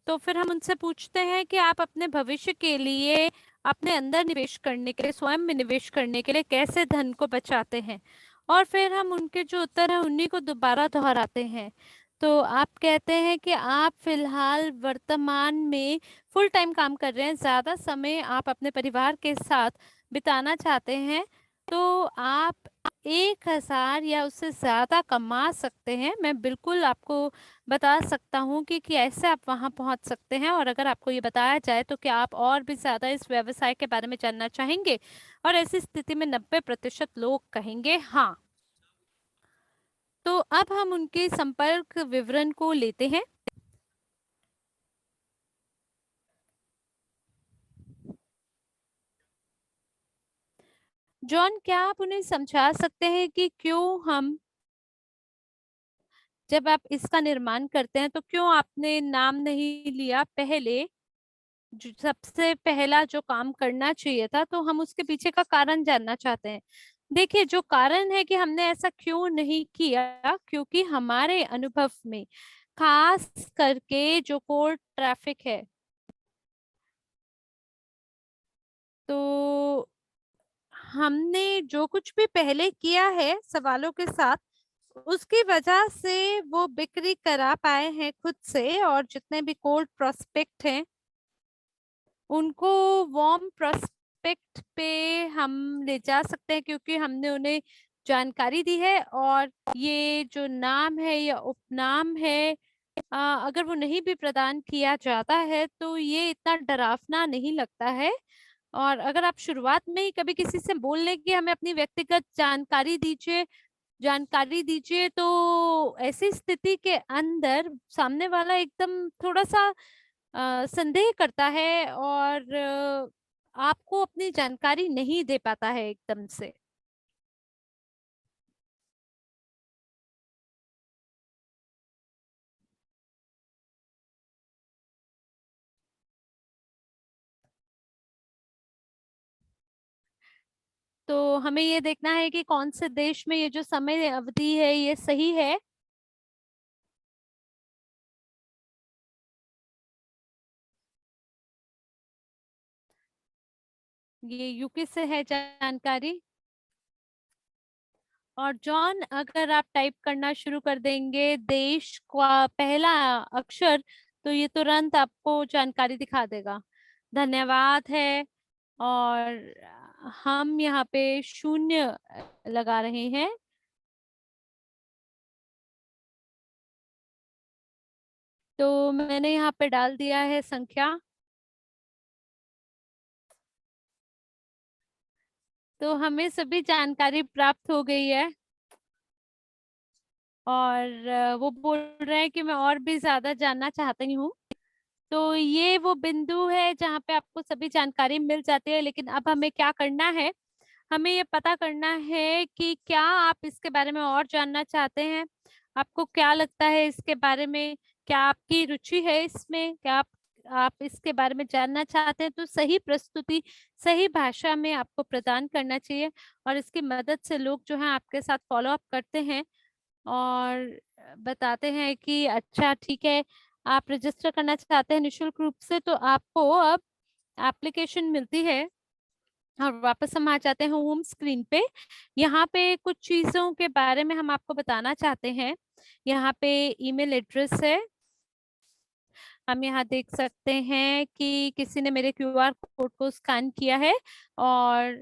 तो फिर हम उनसे पूछते हैं कि आप अपने भविष्य के लिए, अपने अंदर निवेश करने के लिए, स्वयं में निवेश करने के लिए कैसे धन को बचाते हैं। और फिर हम उनके जो उत्तर है उन्हीं को दोबारा दोहराते हैं। तो आप कहते हैं कि आप फिलहाल वर्तमान में फुल टाइम काम कर रहे हैं, ज्यादा समय आप अपने परिवार के साथ बिताना चाहते हैं। तो आप 1,000 या उससे ज्यादा कमा सकते हैं। मैं बिल्कुल आपको बता सकता हूँ कि कैसे आप वहां पहुंच सकते हैं। और अगर आपको ये बताया जाए तो क्या आप और भी ज्यादा इस व्यवसाय के बारे में जानना चाहेंगे। और ऐसी स्थिति में 90% लोग कहेंगे हाँ। तो अब हम उनके संपर्क विवरण को लेते हैं। जॉन, क्या आप उन्हें समझा सकते हैं कि क्यों हम, जब आप इसका निर्माण करते हैं तो क्यों आपने नाम नहीं लिया पहले, जो सबसे पहला जो काम करना चाहिए था। तो हम उसके पीछे का कारण जानना चाहते हैं। देखिए, जो कारण है कि हमने ऐसा क्यों नहीं किया, क्योंकि हमारे अनुभव में खास करके जो कोल्ड ट्रैफिक है, तो हमने जो कुछ भी पहले किया है सवालों के साथ, उसकी वजह से वो बिक्री करा पाए हैं खुद से। और जितने भी कोल्ड प्रोस्पेक्ट हैं उनको वार्म प्रोस्पेक्ट पे हम ले जा सकते हैं, क्योंकि हमने उन्हें जानकारी दी है। और ये जो नाम है या उपनाम है, अगर वो नहीं भी प्रदान किया जाता है तो ये इतना डरावना नहीं लगता है। और अगर आप शुरुआत में ही कभी किसी से बोल लें कि हमें अपनी व्यक्तिगत जानकारी दीजिए, तो ऐसी स्थिति के अंदर सामने वाला एकदम थोड़ा सा संदेह करता है। और आपको अपनी जानकारी नहीं दे पाता है एकदम से। तो हमें ये देखना है कि कौन से देश में ये जो समय अवधि है ये सही है। ये यूके से है जानकारी। और जॉन, अगर आप टाइप करना शुरू कर देंगे देश का पहला अक्षर, तो ये तुरंत आपको जानकारी दिखा देगा। धन्यवाद है। और हम यहाँ पे शून्य लगा रहे हैं। तो मैंने यहाँ पे डाल दिया है संख्या। तो हमें सभी जानकारी प्राप्त हो गई है। और वो बोल रहे हैं कि मैं और भी ज्यादा जानना चाहती हूँ। तो ये वो बिंदु है जहाँ पे आपको सभी जानकारी मिल जाती है, लेकिन अब हमें क्या करना है, हमें ये पता करना है कि क्या आप इसके बारे में और जानना चाहते हैं। आपको क्या लगता है इसके बारे में, क्या आपकी रुचि है इसमें, क्या आप इसके बारे में जानना चाहते हैं, तो सही प्रस्तुति सही भाषा में आपको प्रदान करना चाहिए। और इसकी मदद से लोग जो है आपके साथ फॉलो अप करते हैं और बताते हैं कि अच्छा ठीक है, आप रजिस्टर करना चाहते हैं निशुल्क रूप से, तो आपको अब एप्लीकेशन मिलती है। और वापस हम आ जाते हैं होम स्क्रीन पे। यहाँ पे कुछ चीजों के बारे में हम आपको बताना चाहते हैं। यहाँ पे ईमेल एड्रेस है। हम यहाँ देख सकते हैं कि किसी ने मेरे क्यूआर कोड को स्कैन किया है और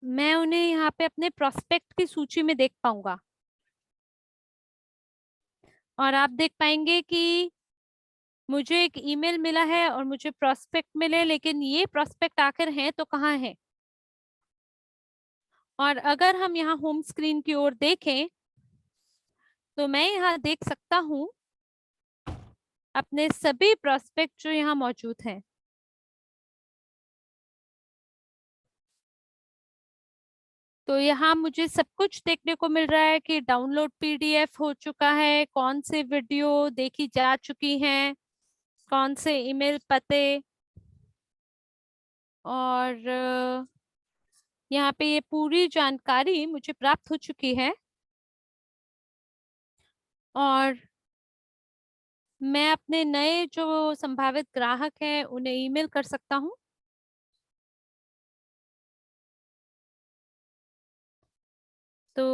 मैं उन्हें यहाँ पे अपने प्रोस्पेक्ट की सूची में देख पाऊंगा। और आप देख पाएंगे कि मुझे एक ईमेल मिला है और मुझे प्रोस्पेक्ट मिले, लेकिन ये प्रोस्पेक्ट आखिर हैं तो कहाँ है। और अगर हम यहाँ होम स्क्रीन की ओर देखें तो मैं यहाँ देख सकता हूँ अपने सभी प्रोस्पेक्ट जो यहाँ मौजूद हैं। तो यहाँ मुझे सब कुछ देखने को मिल रहा है कि डाउनलोड पीडीएफ हो चुका है, कौन से वीडियो देखी जा चुकी हैं, कौन से ईमेल पते। और यहाँ पे ये पूरी जानकारी मुझे प्राप्त हो चुकी है। और मैं अपने नए जो संभावित ग्राहक हैं उन्हें ईमेल कर सकता हूँ। तो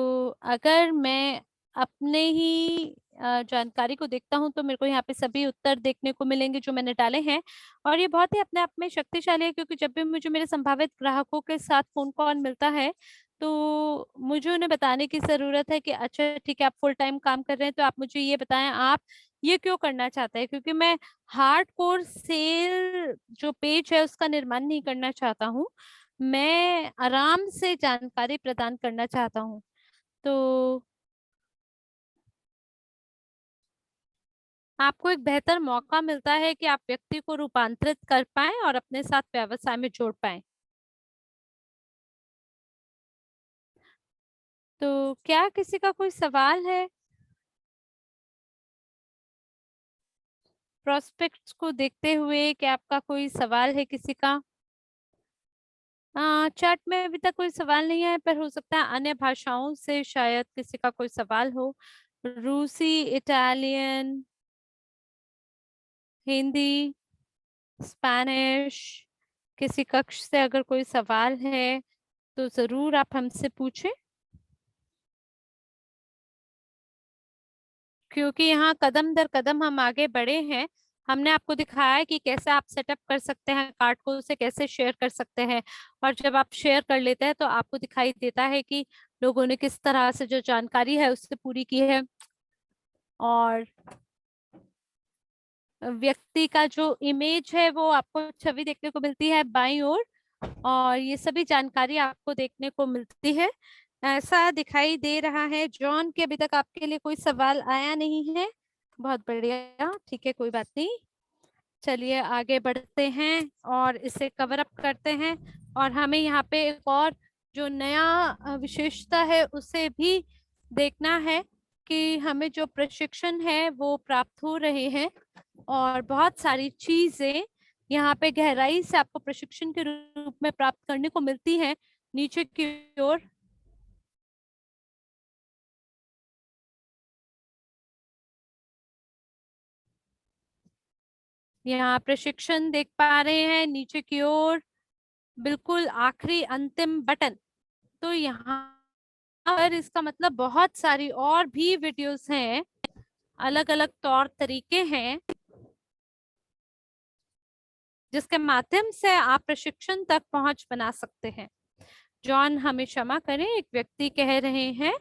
अगर मैं अपने ही जानकारी को देखता हूँ तो मेरे को यहाँ पे सभी उत्तर देखने को मिलेंगे जो मैंने डाले हैं। और ये बहुत ही अपने आप में शक्तिशाली है, क्योंकि जब भी मुझे मेरे संभावित ग्राहकों के साथ फोन कॉल मिलता है तो मुझे उन्हें बताने की जरूरत है कि अच्छा ठीक है, आप फुल टाइम काम कर रहे हैं तो आप मुझे ये बताएं आप ये क्यों करना चाहते हैं। क्योंकि मैं हार्ड कोर सेल जो पेज है उसका निर्माण नहीं करना चाहता हूँ, मैं आराम से जानकारी प्रदान करना चाहता हूँ। तो आपको एक बेहतर मौका मिलता है कि आप व्यक्ति को रूपांतरित कर पाएं और अपने साथ व्यवसाय में जोड़ पाएं। तो क्या किसी का कोई सवाल है प्रोस्पेक्ट्स को देखते हुए? क्या आपका कोई सवाल है किसी का? चैट में अभी तक कोई सवाल नहीं है, पर हो सकता है अन्य भाषाओं से शायद किसी का कोई सवाल हो। रूसी, इटालियन, हिंदी, स्पैनिश, किसी कक्ष से अगर कोई सवाल है तो जरूर आप हमसे पूछें। क्योंकि यहाँ कदम दर कदम हम आगे बढ़े हैं। हमने आपको दिखाया है कि कैसे आप सेटअप कर सकते हैं कार्ड को, उसे कैसे शेयर कर सकते हैं। और जब आप शेयर कर लेते हैं तो आपको दिखाई देता है कि लोगों ने किस तरह से जो जानकारी है उससे पूरी की है। और व्यक्ति का जो इमेज है वो आपको छवि देखने को मिलती है बाईं ओर। और ये सभी जानकारी आपको देखने को मिलती है। ऐसा दिखाई दे रहा है जॉन कि अभी तक आपके लिए कोई सवाल आया नहीं है। बहुत बढ़िया, ठीक है, कोई बात नहीं। चलिए आगे बढ़ते हैं और इसे कवर अप करते हैं। और हमें यहाँ पे एक और जो नया विशेषता है उसे भी देखना है कि हमें जो प्रशिक्षण है वो प्राप्त हो रहे हैं और बहुत सारी चीजें यहाँ पे गहराई से आपको प्रशिक्षण के रूप में प्राप्त करने को मिलती हैं। नीचे की ओर यहाँ प्रशिक्षण देख पा रहे हैं, नीचे की ओर बिल्कुल आखिरी अंतिम बटन। तो यहाँ पर इसका मतलब बहुत सारी और भी वीडियोस हैं, अलग अलग तौर तरीके हैं जिसके माध्यम से आप प्रशिक्षण तक पहुंच बना सकते हैं। जॉन हमें क्षमा करें, एक व्यक्ति कह रहे हैं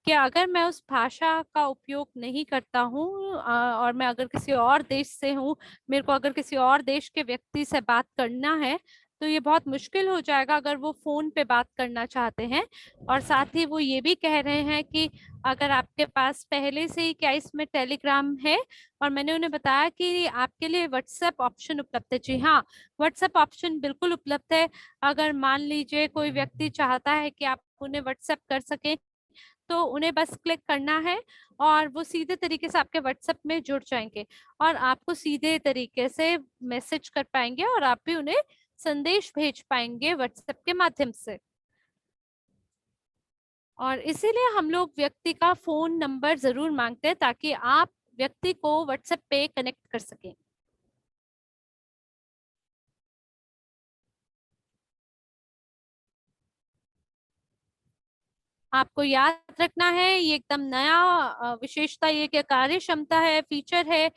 कि अगर मैं उस भाषा का उपयोग नहीं करता हूँ और मैं अगर किसी और देश से हूँ, मेरे को अगर किसी और देश के व्यक्ति से बात करना है तो ये बहुत मुश्किल हो जाएगा अगर वो फोन पे बात करना चाहते हैं। और साथ ही वो ये भी कह रहे हैं कि अगर आपके पास पहले से ही क्या इसमें टेलीग्राम है, और मैंने उन्हें बताया कि आपके लिए व्हाट्सएप ऑप्शन उपलब्ध है। जी हाँ, व्हाट्सएप ऑप्शन बिल्कुल उपलब्ध है। अगर मान लीजिए कोई व्यक्ति चाहता है कि आप उन्हें व्हाट्सएप कर सकें तो उन्हें बस क्लिक करना है और वो सीधे तरीके से आपके व्हाट्सएप में जुड़ जाएंगे और आपको सीधे तरीके से मैसेज कर पाएंगे और आप भी उन्हें संदेश भेज पाएंगे व्हाट्सएप के माध्यम से। और इसीलिए हम लोग व्यक्ति का फोन नंबर जरूर मांगते हैं ताकि आप व्यक्ति को व्हाट्सएप पे कनेक्ट कर सकें। आपको याद रखना है ये एकदम नया विशेषता, ये क्या कार्य क्षमता है, फीचर है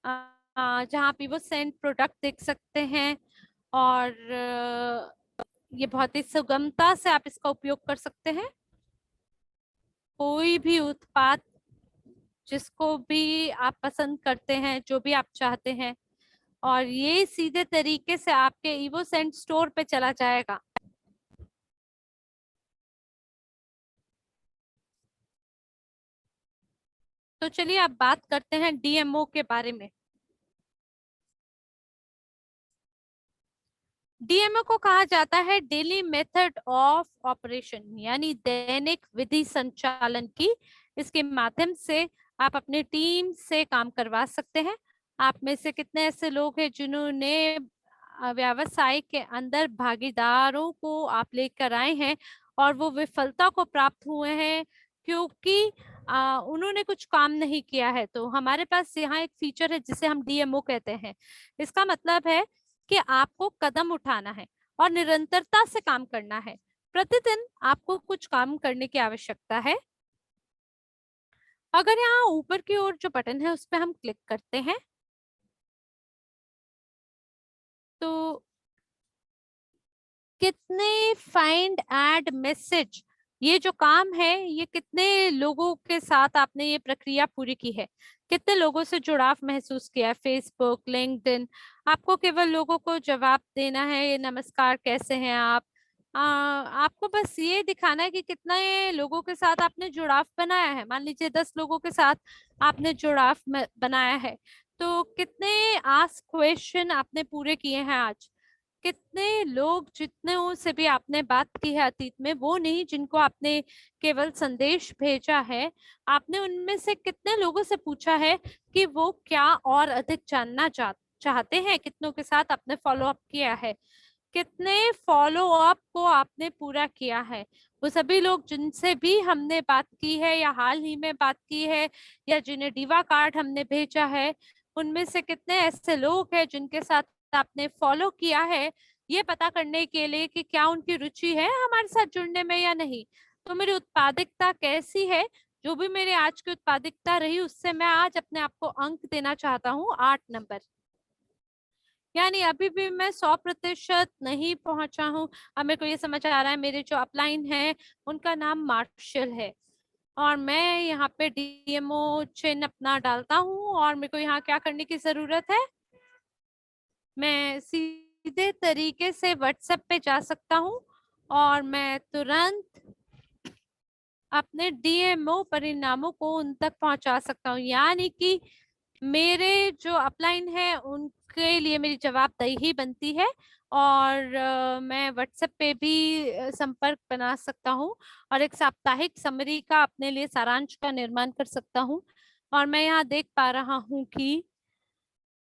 जहाँ पे वो सेंड प्रोडक्ट देख सकते हैं और ये बहुत ही सुगमता से आप इसका उपयोग कर सकते हैं। कोई भी उत्पाद जिसको भी आप पसंद करते हैं, जो भी आप चाहते हैं, और ये सीधे तरीके से आपके इवोसेंट स्टोर पे चला जाएगा। तो चलिए अब बात करते हैं डीएमओ के बारे में। डीएमओ को कहा जाता है डेली मेथड ऑफ ऑपरेशन, यानी दैनिक विधि संचालन की। इसके माध्यम से आप अपने टीम से काम करवा सकते हैं। आप में से कितने ऐसे लोग हैं जिन्होंने व्यवसाय के अंदर भागीदारों को आप लेकर आए हैं और वो विफलता को प्राप्त हुए हैं क्योंकि उन्होंने कुछ काम नहीं किया है। तो हमारे पास यहाँ एक फीचर है जिसे हम डीएमओ कहते हैं। इसका मतलब है कि आपको कदम उठाना है और निरंतरता से काम करना है। प्रतिदिन आपको कुछ काम करने की आवश्यकता है। अगर यहाँ ऊपर की ओर जो बटन है उस पर हम क्लिक करते हैं तो कितने फाइंड ऐड मैसेज, ये जो काम है ये कितने लोगों के साथ आपने ये प्रक्रिया पूरी की है, कितने लोगों से जुड़ाव महसूस किया है। फेसबुक, लिंक्डइन, आपको केवल लोगों को जवाब देना है, ये नमस्कार कैसे हैं आप। आपको बस ये दिखाना है कि कितने लोगों के साथ आपने जुड़ाव बनाया है। मान लीजिए 10 लोगों के साथ आपने जुड़ाव बनाया है, तो कितने आस्क क्वेश्चन आपने पूरे किए हैं आज। कितने लोग जितने से भी आपने बात की है अतीत में, वो नहीं जिनको आपने केवल संदेश भेजा है, आपने उनमें से कितने लोगों से पूछा है कि वो क्या और अधिक जानना चाहते हैं, कितनों के साथ आपने फॉलो अप किया है, कितने फॉलो अप को आपने पूरा किया है। वो सभी लोग जिनसे भी हमने बात की है या हाल ही में बात की है या जिन्हें डीवा कार्ड हमने भेजा है, उनमें से कितने ऐसे लोग हैं जिनके साथ आपने फॉलो किया है, ये पता करने के लिए कि क्या उनकी रुचि है हमारे साथ जुड़ने में या नहीं। तो मेरी उत्पादकता कैसी है, जो भी मेरी आज की उत्पादकता रही उससे मैं आज अपने आप को अंक देना चाहता हूँ 8 नंबर। यानी अभी भी मैं 100% नहीं पहुंचा हूँ। अब मेरे को ये समझ आ रहा है मेरे जो अपलाइन है उनका नाम मार्शल है और मैं यहाँ पे डीएमओ चिन्ह अपना डालता हूँ और मेरे को यहाँ क्या करने की जरूरत है, मैं सीधे तरीके से व्हाट्सएप पे जा सकता हूँ और मैं तुरंत अपने डीएमओ परिणामों को उन तक पहुंचा सकता हूँ। यानी कि मेरे जो अपलाइन है के लिए मेरी जवाबदेही बनती है। और मैं व्हाट्सएप पे भी संपर्क बना सकता हूँ और एक साप्ताहिक समरी का अपने लिए सारांश का निर्माण कर सकता हूँ। और मैं यहाँ देख पा रहा हूँ कि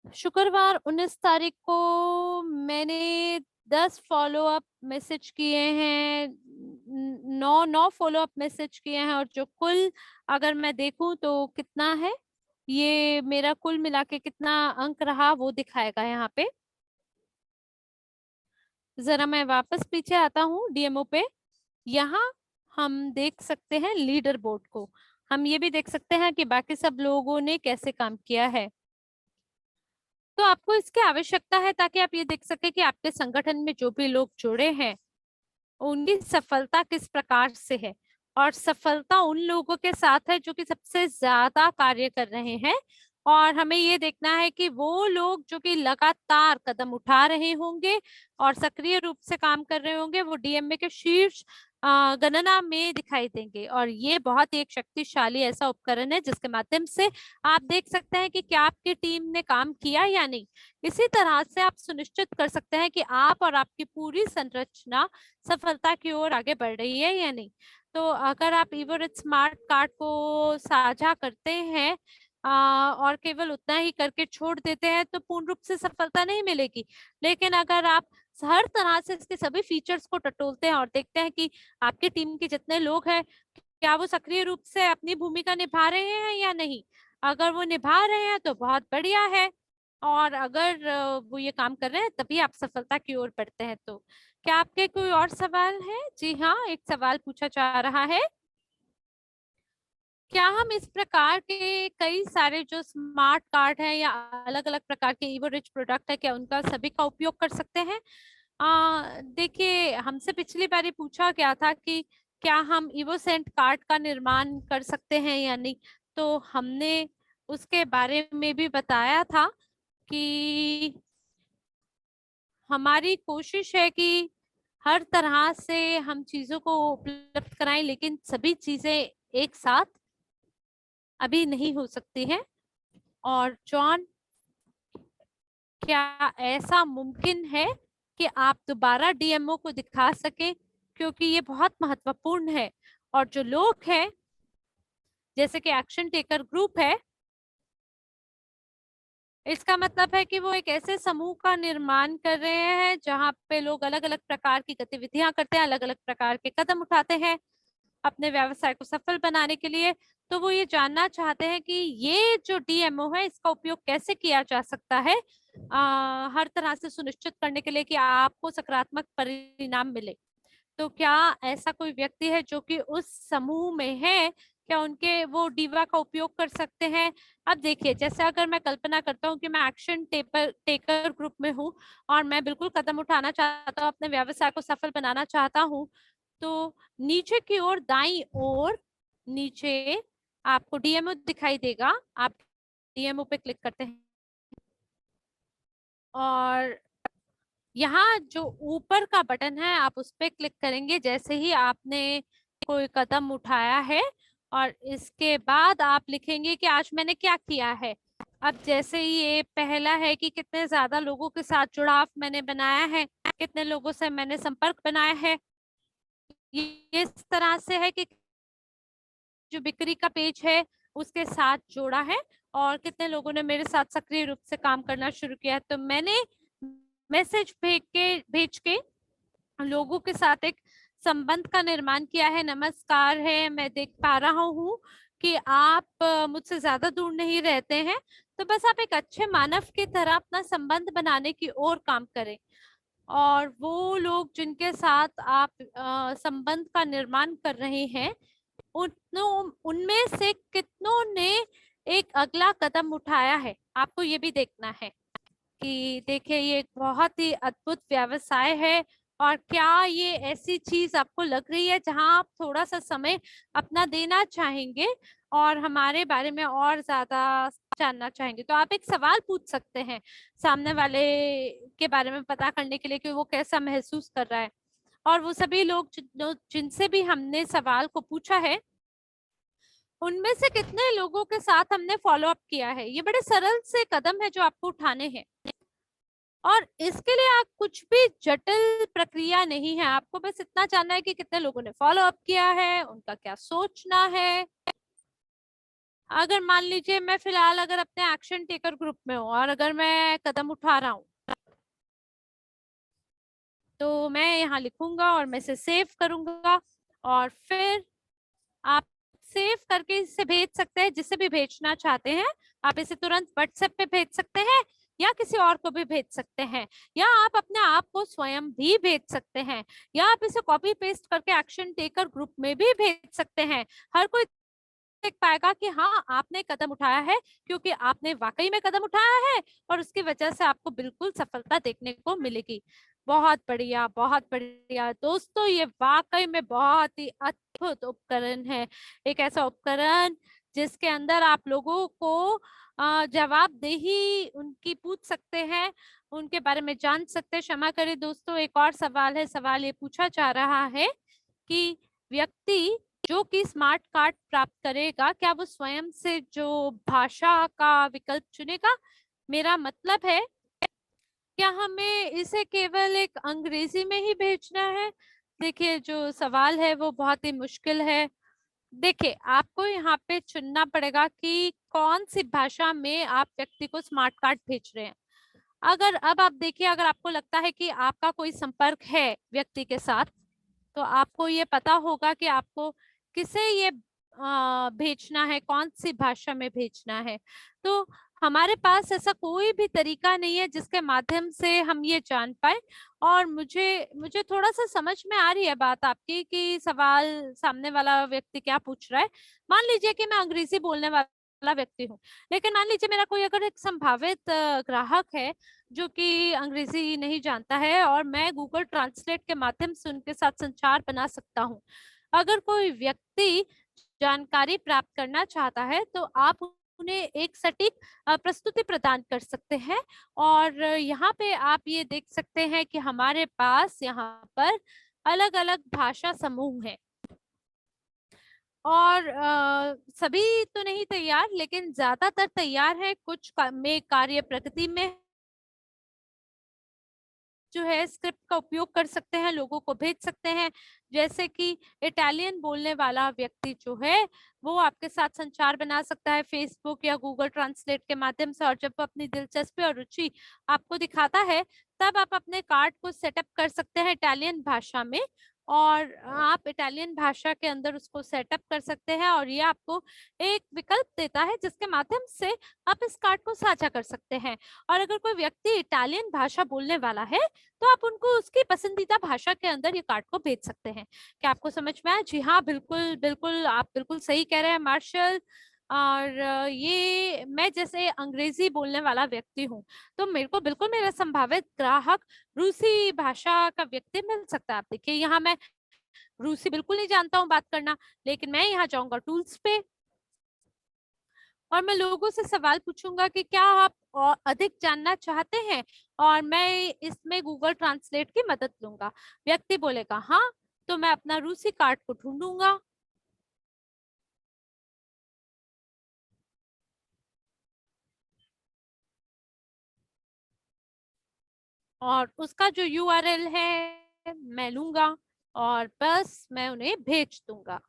शुक्रवार 19 तारीख को मैंने 10 फॉलोअप मैसेज किए हैं, 9 फॉलोअप मैसेज किए हैं, और जो कुल अगर मैं देखूं तो कितना है, ये मेरा कुल मिला के कितना अंक रहा वो दिखाएगा यहाँ पे। जरा मैं वापस पीछे आता हूँ डीएमओ पे। यहाँ हम देख सकते हैं लीडर बोर्ड को। हम ये भी देख सकते हैं कि बाकी सब लोगों ने कैसे काम किया है। तो आपको इसकी आवश्यकता है ताकि आप ये देख सके कि आपके संगठन में जो भी लोग जुड़े हैं उनकी सफलता किस प्रकार से है। और सफलता उन लोगों के साथ है जो कि सबसे ज्यादा कार्य कर रहे हैं। और हमें ये देखना है कि वो लोग जो कि लगातार कदम उठा रहे होंगे और सक्रिय रूप से काम कर रहे होंगे वो डीएमए के शीर्ष गणना में दिखाई देंगे। और ये बहुत ही एक शक्तिशाली ऐसा उपकरण है जिसके माध्यम से आप देख सकते हैं कि क्या आपकी टीम ने काम किया या नहीं। इसी तरह से आप सुनिश्चित कर सकते हैं कि आप और आपकी पूरी संरचना सफलता की ओर आगे बढ़ रही है या नहीं। तो अगर आप एवरेज स्मार्ट कार्ड को साझा करते हैं और केवल उतना ही करके छोड़ देते हैं तो पूर्ण रूप से सफलता नहीं मिलेगी। लेकिन अगर आप हर तरह से इसके सभी फीचर्स को टटोलते हैं और देखते हैं कि आपकी टीम के जितने लोग हैं क्या वो सक्रिय रूप से अपनी भूमिका निभा रहे हैं या नहीं, अगर वो निभा रहे हैं तो बहुत बढ़िया है। और अगर वो ये काम कर रहे हैं तभी आप सफलता की ओर बढ़ते हैं। तो क्या आपके कोई और सवाल है? जी हाँ, एक सवाल पूछा जा रहा है, क्या हम इस प्रकार के कई सारे जो स्मार्ट कार्ड हैं या अलग अलग प्रकार के ईवो रिच प्रोडक्ट है क्या उनका सभी का उपयोग कर सकते हैं? देखिए, हमसे पिछली बार पूछा गया था कि क्या हम इवोसेंट कार्ड का निर्माण कर सकते हैं या नहीं। तो हमने उसके बारे में भी बताया था कि हमारी कोशिश है कि हर तरह से हम चीजों को उपलब्ध कराएं, लेकिन सभी चीजें एक साथ अभी नहीं हो सकती हैं। और जॉन, क्या ऐसा मुमकिन है कि आप दोबारा डीएमओ को दिखा सके, क्योंकि ये बहुत महत्वपूर्ण है। और जो लोग हैं जैसे कि एक्शन टेकर ग्रुप है, इसका मतलब है कि वो एक ऐसे समूह का निर्माण कर रहे हैं जहाँ पे लोग अलग अलग प्रकार की गतिविधियां करते हैं, अलग अलग प्रकार के कदम उठाते हैं अपने व्यवसाय को सफल बनाने के लिए। तो वो ये जानना चाहते हैं कि ये जो डीएमओ है इसका उपयोग कैसे किया जा सकता है हर तरह से सुनिश्चित करने के लिए कि आपको सकारात्मक परिणाम मिले। तो क्या ऐसा कोई व्यक्ति है जो कि उस समूह में है, क्या उनके वो डीवा का उपयोग कर सकते हैं? अब देखिए, जैसे अगर मैं कल्पना करता हूँ कि मैं एक्शन टेकर ग्रुप में हूँ और मैं बिल्कुल कदम उठाना चाहता हूँ, अपने व्यवसाय को सफल बनाना चाहता हूँ, तो नीचे की ओर दाईं ओर नीचे आपको डीएमओ दिखाई देगा। आप डीएमओ पे क्लिक करते हैं और यहाँ जो ऊपर का बटन है आप उस पर क्लिक करेंगे जैसे ही आपने कोई कदम उठाया है। और इसके बाद आप लिखेंगे कि आज मैंने क्या किया है। अब जैसे ही ये पहला है कि कितने ज्यादा लोगों के साथ जुड़ाव मैंने बनाया है, कितने लोगों से मैंने संपर्क बनाया है, ये इस तरह से है कि जो बिक्री का पेज है उसके साथ जोड़ा है और कितने लोगों ने मेरे साथ सक्रिय रूप से काम करना शुरू किया है। तो मैंने मैसेज भेज के लोगों के साथ एक संबंध का निर्माण किया है। नमस्कार है, मैं देख पा रहा हूँ कि आप मुझसे ज्यादा दूर नहीं रहते हैं, तो बस आप एक अच्छे मानव की तरह अपना संबंध बनाने की ओर काम करें। और वो लोग जिनके साथ आप संबंध का निर्माण कर रहे हैं उनमें से कितनों ने एक अगला कदम उठाया है, आपको ये भी देखना है कि देखिए ये एक बहुत ही अद्भुत व्यवसाय है। और क्या ये ऐसी चीज आपको लग रही है जहां आप थोड़ा सा समय अपना देना चाहेंगे और हमारे बारे में और ज्यादा जानना चाहेंगे? तो आप एक सवाल पूछ सकते हैं सामने वाले के बारे में पता करने के लिए कि वो कैसा महसूस कर रहा है। और वो सभी लोग जिनसे भी हमने सवाल को पूछा है उनमें से कितने लोगों के साथ हमने फॉलो अप किया है। ये बड़े सरल से कदम है जो आपको उठाने हैं। और इसके लिए आप कुछ भी जटिल प्रक्रिया नहीं है, आपको बस इतना जानना है कि कितने लोगों ने फॉलो अप किया है, उनका क्या सोचना है। अगर मान लीजिए मैं फिलहाल अगर अपने एक्शन टेकर ग्रुप में हूँ और अगर मैं कदम उठा रहा हूँ, तो मैं यहाँ लिखूंगा और मैं इसे सेव करूंगा, और फिर आप सेव करके इसे भेज सकते हैं जिसे भी भेजना चाहते हैं। आप इसे तुरंत व्हाट्सएप पे भेज सकते हैं या किसी और को भी भेज सकते हैं, या आप अपने आप को स्वयं भी भेज सकते हैं, या आप इसे कॉपी पेस्ट करके एक्शन टेकर ग्रुप में भी भेज सकते हैं। हर कोई देख पाएगा कि हाँ आपने कदम उठाया है, क्योंकि आपने वाकई में कदम उठाया है, और उसकी वजह से आपको बिल्कुल सफलता देखने को मिलेगी। बहुत बढ़िया दोस्तों, ये वाकई में बहुत ही अद्भुत उपकरण है। एक ऐसा उपकरण जिसके अंदर आप लोगों को जवाबदेही उनकी पूछ सकते हैं, उनके बारे में जान सकते हैं। क्षमा करें दोस्तों, एक और सवाल है। सवाल ये पूछा जा रहा है कि व्यक्ति जो कि स्मार्ट कार्ड प्राप्त करेगा, क्या वो स्वयं से जो भाषा का विकल्प चुनेगा? मेरा मतलब है, क्या हमें इसे केवल एक अंग्रेजी में ही भेजना है? देखिए, जो सवाल है वो बहुत ही मुश्किल है। देखिए, आपको यहाँ पे चुनना पड़ेगा कि कौन सी भाषा में आप व्यक्ति को स्मार्ट कार्ड भेज रहे हैं। अगर अब आप देखिए, अगर आपको लगता है कि आपका कोई संपर्क है व्यक्ति के साथ, तो आपको ये पता होगा कि आपको किसे ये भेजना है, कौन सी भाषा में भेजना है। तो हमारे पास ऐसा कोई भी तरीका नहीं है जिसके माध्यम से हम ये जान पाए। और मुझे मुझे थोड़ा सा समझ में आ रही है बात आपकी कि सवाल सामने वाला व्यक्ति क्या पूछ रहा है। मान लीजिए कि मैं अंग्रेजी बोलने वाला व्यक्ति हूँ, लेकिन मान लीजिए मेरा कोई अगर एक संभावित ग्राहक है जो कि अंग्रेजी नहीं जानता है, और मैं गूगल ट्रांसलेट के माध्यम से उनके साथ संचार बना सकता हूँ। अगर कोई व्यक्ति जानकारी प्राप्त करना चाहता है, तो आप उन्हें एक सटीक प्रस्तुति प्रदान कर सकते हैं। और यहाँ पे आप ये देख सकते हैं कि हमारे पास यहाँ पर अलग अलग भाषा समूह हैं, और सभी तो नहीं तैयार, लेकिन ज्यादातर तैयार है। कुछ में कार्य प्रगति में जो है स्क्रिप्ट का उपयोग कर सकते हैं, लोगों को भेज सकते हैं। जैसे कि इटालियन बोलने वाला व्यक्ति जो है, वो आपके साथ संचार बना सकता है फेसबुक या गूगल ट्रांसलेट के माध्यम से, और जब वो अपनी दिलचस्पी और रुचि आपको दिखाता है, तब आप अपने कार्ड को सेटअप कर सकते हैं इटालियन भाषा में, और आप इटालियन भाषा के अंदर उसको सेटअप कर सकते हैं, और ये आपको एक विकल्प देता है जिसके माध्यम से आप इस कार्ड को साझा कर सकते हैं। और अगर कोई व्यक्ति इटालियन भाषा बोलने वाला है, तो आप उनको उसकी पसंदीदा भाषा के अंदर ये कार्ड को भेज सकते हैं। क्या आपको समझ में आया? जी हाँ, बिल्कुल बिल्कुल, आप बिल्कुल सही कह रहे हैं मार्शल। और ये मैं जैसे अंग्रेजी बोलने वाला व्यक्ति हूँ, तो मेरे को बिल्कुल मेरा संभावित ग्राहक रूसी भाषा का व्यक्ति मिल सकता है। आप देखिए, यहाँ मैं रूसी बिल्कुल नहीं जानता हूँ बात करना, लेकिन मैं यहाँ जाऊंगा टूल्स पे, और मैं लोगों से सवाल पूछूंगा कि क्या आप और अधिक जानना चाहते हैं, और मैं इसमें गूगल ट्रांसलेट की मदद लूंगा। व्यक्ति बोलेगा हाँ, तो मैं अपना रूसी कार्ड को ढूंढूंगा, और उसका जो यूआरएल है मैं लूंगा, और बस मैं उन्हें भेज दूंगा।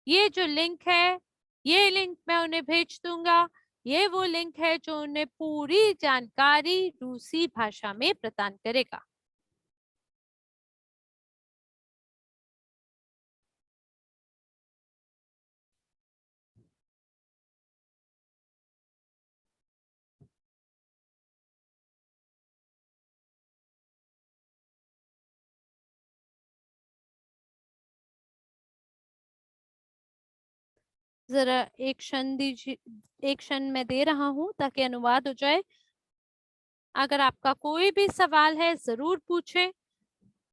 ये जो लिंक है, ये लिंक मैं उन्हें भेज दूंगा। ये वो लिंक है जो उन्हें पूरी जानकारी रूसी भाषा में प्रदान करेगा। जरा एक क्षण दीजिए, एक क्षण मैं दे रहा हूँ ताकि अनुवाद हो जाए। अगर आपका कोई भी सवाल है जरूर पूछें,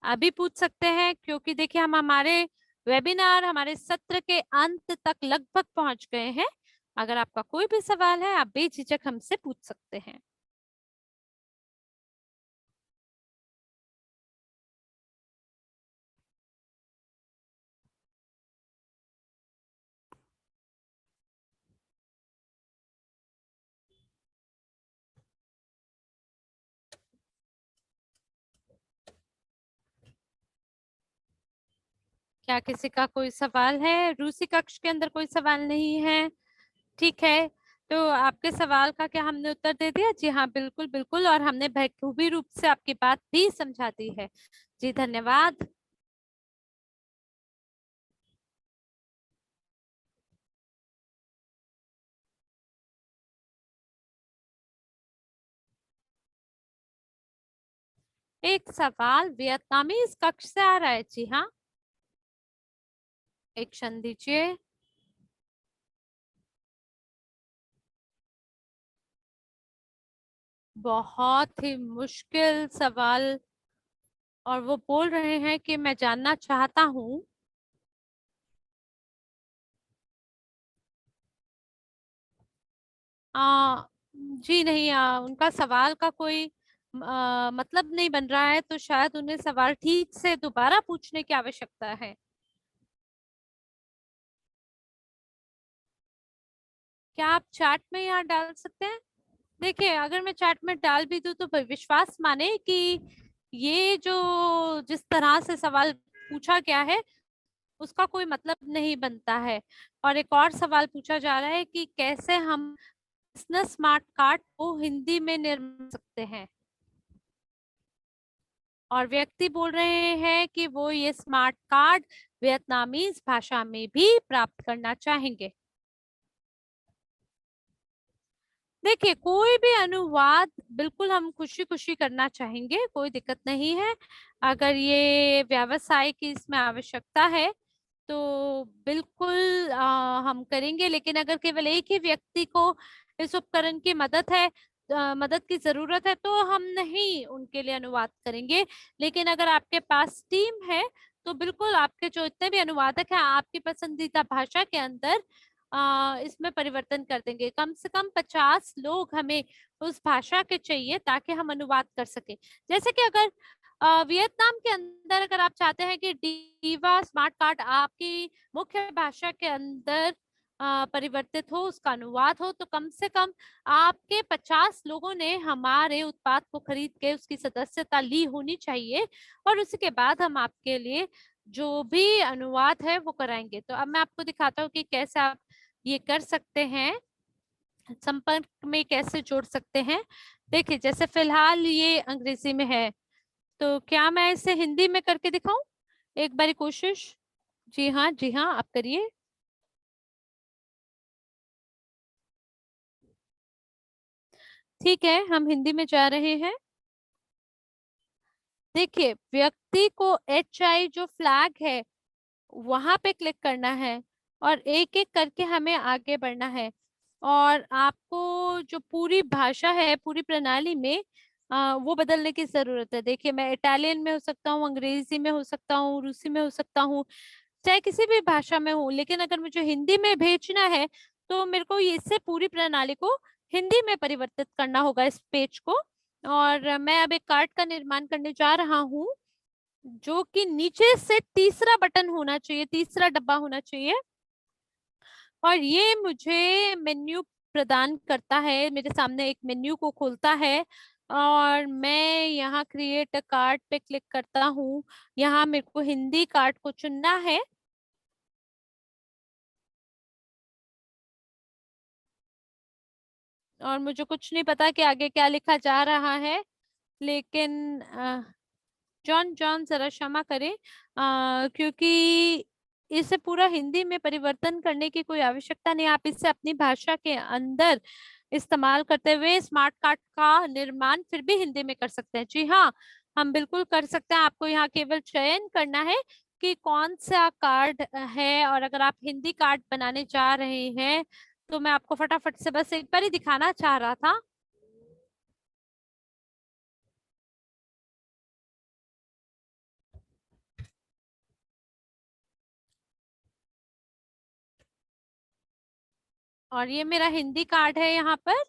अभी पूछ सकते हैं, क्योंकि देखिए हम हमारे वेबिनार, हमारे सत्र के अंत तक लगभग पहुंच गए हैं। अगर आपका कोई भी सवाल है, आप बेझिझक हमसे पूछ सकते हैं। क्या किसी का कोई सवाल है? रूसी कक्ष के अंदर कोई सवाल नहीं है? ठीक है, तो आपके सवाल का क्या हमने उत्तर दे दिया? जी हाँ, बिल्कुल बिल्कुल, और हमने बखूबी रूप से आपकी बात भी समझा दी है। जी धन्यवाद। एक सवाल वियतनामीज कक्ष से आ रहा है। जी हाँ, एक क्षण दीजिए। बहुत ही मुश्किल सवाल, और वो बोल रहे हैं कि मैं जानना चाहता हूँ। आ, जी नहीं, उनका सवाल का कोई मतलब नहीं बन रहा है, तो शायद उन्हें सवाल ठीक से दोबारा पूछने की आवश्यकता है। क्या आप चैट में यहाँ डाल सकते हैं? देखिए, अगर मैं चैट में डाल भी दूं तो विश्वास माने कि ये जो जिस तरह से सवाल पूछा गया है उसका कोई मतलब नहीं बनता है। और एक और सवाल पूछा जा रहा है कि कैसे हम बिजनेस स्मार्ट कार्ड को हिंदी में निर्मित सकते हैं, और व्यक्ति बोल रहे हैं कि वो ये स्मार्ट कार्ड वियतनामीज भाषा में भी प्राप्त करना चाहेंगे। देखिए, कोई भी अनुवाद बिल्कुल हम खुशी खुशी करना चाहेंगे, कोई दिक्कत नहीं है। अगर ये व्यवसाय की इसमें आवश्यकता है तो बिल्कुल हम करेंगे, लेकिन अगर केवल एक ही व्यक्ति को इस उपकरण की मदद की जरूरत है तो हम नहीं उनके लिए अनुवाद करेंगे। लेकिन अगर आपके पास टीम है तो बिल्कुल आपके जो इतने भी अनुवादक हैं आपकी पसंदीदा भाषा के अंदर इसमें परिवर्तन कर देंगे। कम से कम 50 लोग हमें उस भाषा के चाहिए ताकि हम अनुवाद कर सके। जैसे कि अगर वियतनाम के अंदर अगर आप चाहते हैं कि डीवा स्मार्ट कार्ड आपकी मुख्य भाषा के अंदर परिवर्तित हो, उसका अनुवाद हो, तो कम से कम आपके 50 लोगों ने हमारे उत्पाद को खरीद के उसकी सदस्यता ली होनी चाहिए, और उसके बाद हम आपके लिए जो भी अनुवाद है वो कराएंगे। तो अब मैं आपको दिखाता हूँ कि कैसे आप ये कर सकते हैं, संपर्क में कैसे जोड़ सकते हैं। देखिए, जैसे फिलहाल ये अंग्रेजी में है, तो क्या मैं इसे हिंदी में करके दिखाऊं? एक बारी कोशिश। जी हाँ, जी हाँ, आप करिए। ठीक है, हम हिंदी में जा रहे हैं। देखिए, व्यक्ति को HI जो फ्लैग है वहां पे क्लिक करना है, और एक एक करके हमें आगे बढ़ना है। और आपको जो पूरी भाषा है पूरी प्रणाली में वो बदलने की जरूरत है। देखिए, मैं इटालियन में हो सकता हूँ, अंग्रेजी में हो सकता हूँ, रूसी में हो सकता हूँ, चाहे किसी भी भाषा में हूँ, लेकिन अगर मुझे हिंदी में भेजना है तो मेरे को इससे पूरी प्रणाली को हिंदी में परिवर्तित करना होगा, इस पेज को। और मैं अब एक कार्ड का निर्माण करने जा रहा हूँ, जो कि नीचे से तीसरा बटन होना चाहिए, तीसरा डब्बा होना चाहिए। और ये मुझे मेन्यू प्रदान करता है, मेरे सामने एक मेन्यू को खोलता है, और मैं यहाँ क्रिएट अ कार्ड पे क्लिक करता हूँ। यहाँ मेरे को हिंदी कार्ड को चुनना है। और मुझे कुछ नहीं पता कि आगे क्या लिखा जा रहा है, लेकिन जॉन जॉन जरा क्षमा करें, क्योंकि इसे पूरा हिंदी में परिवर्तन करने की कोई आवश्यकता नहीं। आप इसे अपनी भाषा के अंदर इस्तेमाल करते हुए स्मार्ट कार्ड का निर्माण फिर भी हिंदी में कर सकते हैं। जी हाँ, हम बिल्कुल कर सकते हैं। आपको यहाँ केवल चयन करना है कि कौन सा कार्ड है, और अगर आप हिंदी कार्ड बनाने जा रहे हैं तो मैं आपको फटाफट से बस एक बार ही दिखाना चाह रहा था। और ये मेरा हिंदी कार्ड है यहाँ पर।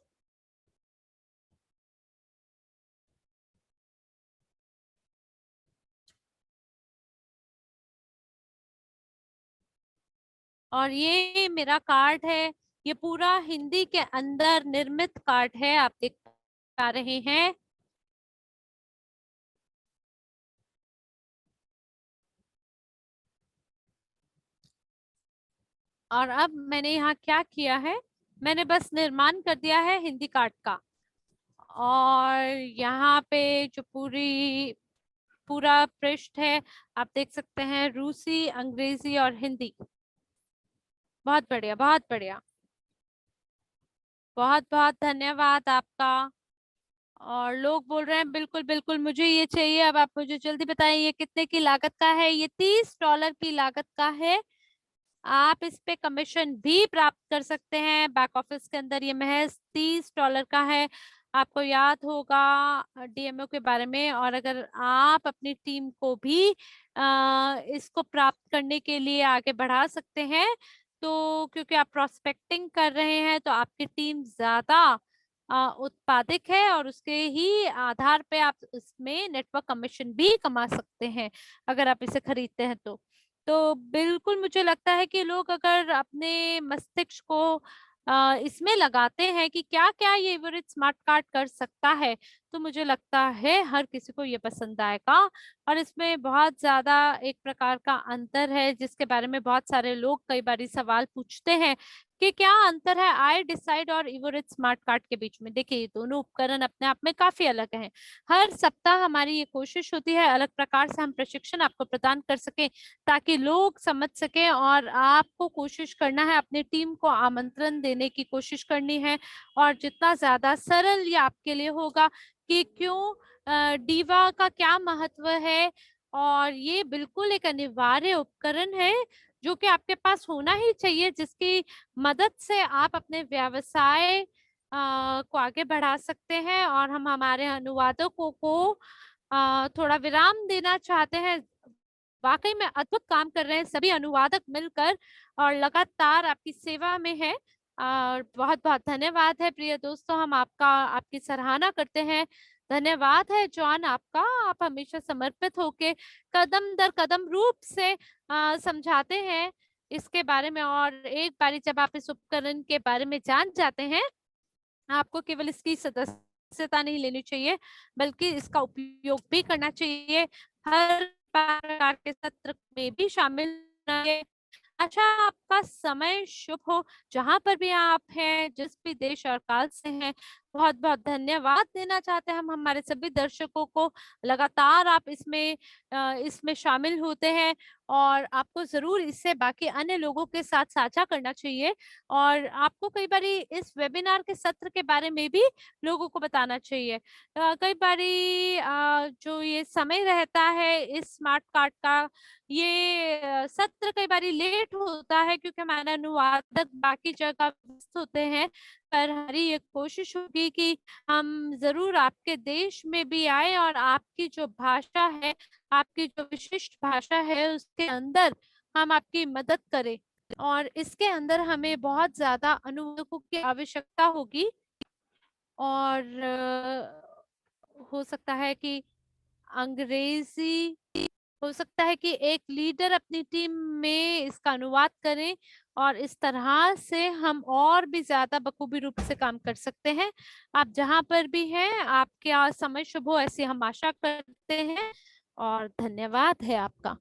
और ये मेरा कार्ड है, ये पूरा हिंदी के अंदर निर्मित कार्ड है, आप देख पा रहे हैं। और अब मैंने यहाँ क्या किया है, मैंने बस निर्माण कर दिया है हिंदी कार्ड का। और यहाँ पे जो पूरा पृष्ठ है, आप देख सकते हैं, रूसी, अंग्रेजी और हिंदी। बहुत बढ़िया, बहुत बढ़िया, बहुत बहुत धन्यवाद आपका। और लोग बोल रहे हैं बिल्कुल बिल्कुल मुझे ये चाहिए। अब आप मुझे जल्दी बताएं ये कितने की लागत का है। ये $30 की लागत का है। आप इस पे कमीशन भी प्राप्त कर सकते हैं बैक ऑफिस के अंदर। ये महज $30 का है। आपको याद होगा डीएमओ के बारे में। और अगर आप अपनी टीम को भी इसको प्राप्त करने के लिए आगे बढ़ा सकते हैं, तो क्योंकि आप प्रोस्पेक्टिंग कर रहे हैं तो आपकी टीम ज्यादा उत्पादक है और उसके ही आधार पे आप इसमें नेटवर्क कमीशन भी कमा सकते हैं अगर आप इसे खरीदते हैं तो बिल्कुल मुझे लगता है कि लोग अगर अपने मस्तिष्क को इसमें लगाते हैं कि क्या क्या ये एवरेज स्मार्ट कार्ड कर सकता है, तो मुझे लगता है हर किसी को ये पसंद आएगा। और इसमें बहुत ज्यादा एक प्रकार का अंतर है जिसके बारे में बहुत सारे लोग कई बार सवाल पूछते हैं कि क्या अंतर है आई डिसाइड और एवरेज स्मार्ट कार्ड के बीच में। देखिए, ये दोनों उपकरण अपने आप में काफी अलग हैं। हर सप्ताह हमारी ये कोशिश होती है अलग प्रकार से हम प्रशिक्षण आपको प्रदान कर सके ताकि लोग समझ सके। और आपको कोशिश करना है, अपनी टीम को आमंत्रण देने की कोशिश करनी है। और जितना ज्यादा सरल ये आपके लिए होगा कि क्यों डीवा का क्या महत्व है। और ये बिल्कुल एक अनिवार्य उपकरण है जो कि आपके पास होना ही चाहिए, जिसकी मदद से आप अपने व्यवसाय को आगे बढ़ा सकते हैं। और हम हमारे अनुवादकों को थोड़ा विराम देना चाहते हैं। वाकई में अद्भुत काम कर रहे हैं सभी अनुवादक मिलकर और लगातार आपकी सेवा में है। और बहुत बहुत धन्यवाद है प्रिय दोस्तों, हम आपकी सराहना करते हैं। धन्यवाद है जॉन आपका। आप हमेशा समर्पित होके कदम दर कदम रूप से समझाते हैं इसके बारे में। और एक बारी जब आप इस उपकरण के बारे में जान जाते हैं, आपको केवल इसकी सदस्यता नहीं लेनी चाहिए बल्कि इसका उपयोग भी करना चाहिए। हर प्रकार के सत्र में भी शामिल होना है। अच्छा, आपका समय शुभ हो जहां पर भी आप हैं, जिस भी देश और काल से हैं। बहुत बहुत धन्यवाद देना चाहते हैं हम हमारे सभी दर्शकों को। लगातार आप इसमें शामिल होते हैं और आपको जरूर इससे बाकी अन्य लोगों के साथ साझा करना चाहिए। और आपको कई बारी इस वेबिनार के सत्र के बारे में भी लोगों को बताना चाहिए। कई बारी जो ये समय रहता है इस स्मार्ट कार्ड का, ये सत्र कई बारी लेट होता है क्योंकि हमारे अनुवादक बाकी जगह व्यस्त होते हैं। पर हमारी ये कोशिश होगी कि हम जरूर आपके देश में भी आए और आपकी जो भाषा है, आपकी जो विशिष्ट भाषा है, उसके अंदर हम आपकी मदद करें। और इसके अंदर हमें बहुत ज्यादा अनुवादकों की आवश्यकता होगी। और हो सकता है कि अंग्रेजी, हो सकता है कि एक लीडर अपनी टीम में इसका अनुवाद करें। और इस तरह से हम और भी ज्यादा बखूबी रूप से काम कर सकते हैं। आप जहां पर भी हैं, आपका समय शुभ हो ऐसी हम आशा करते हैं। और धन्यवाद है आपका।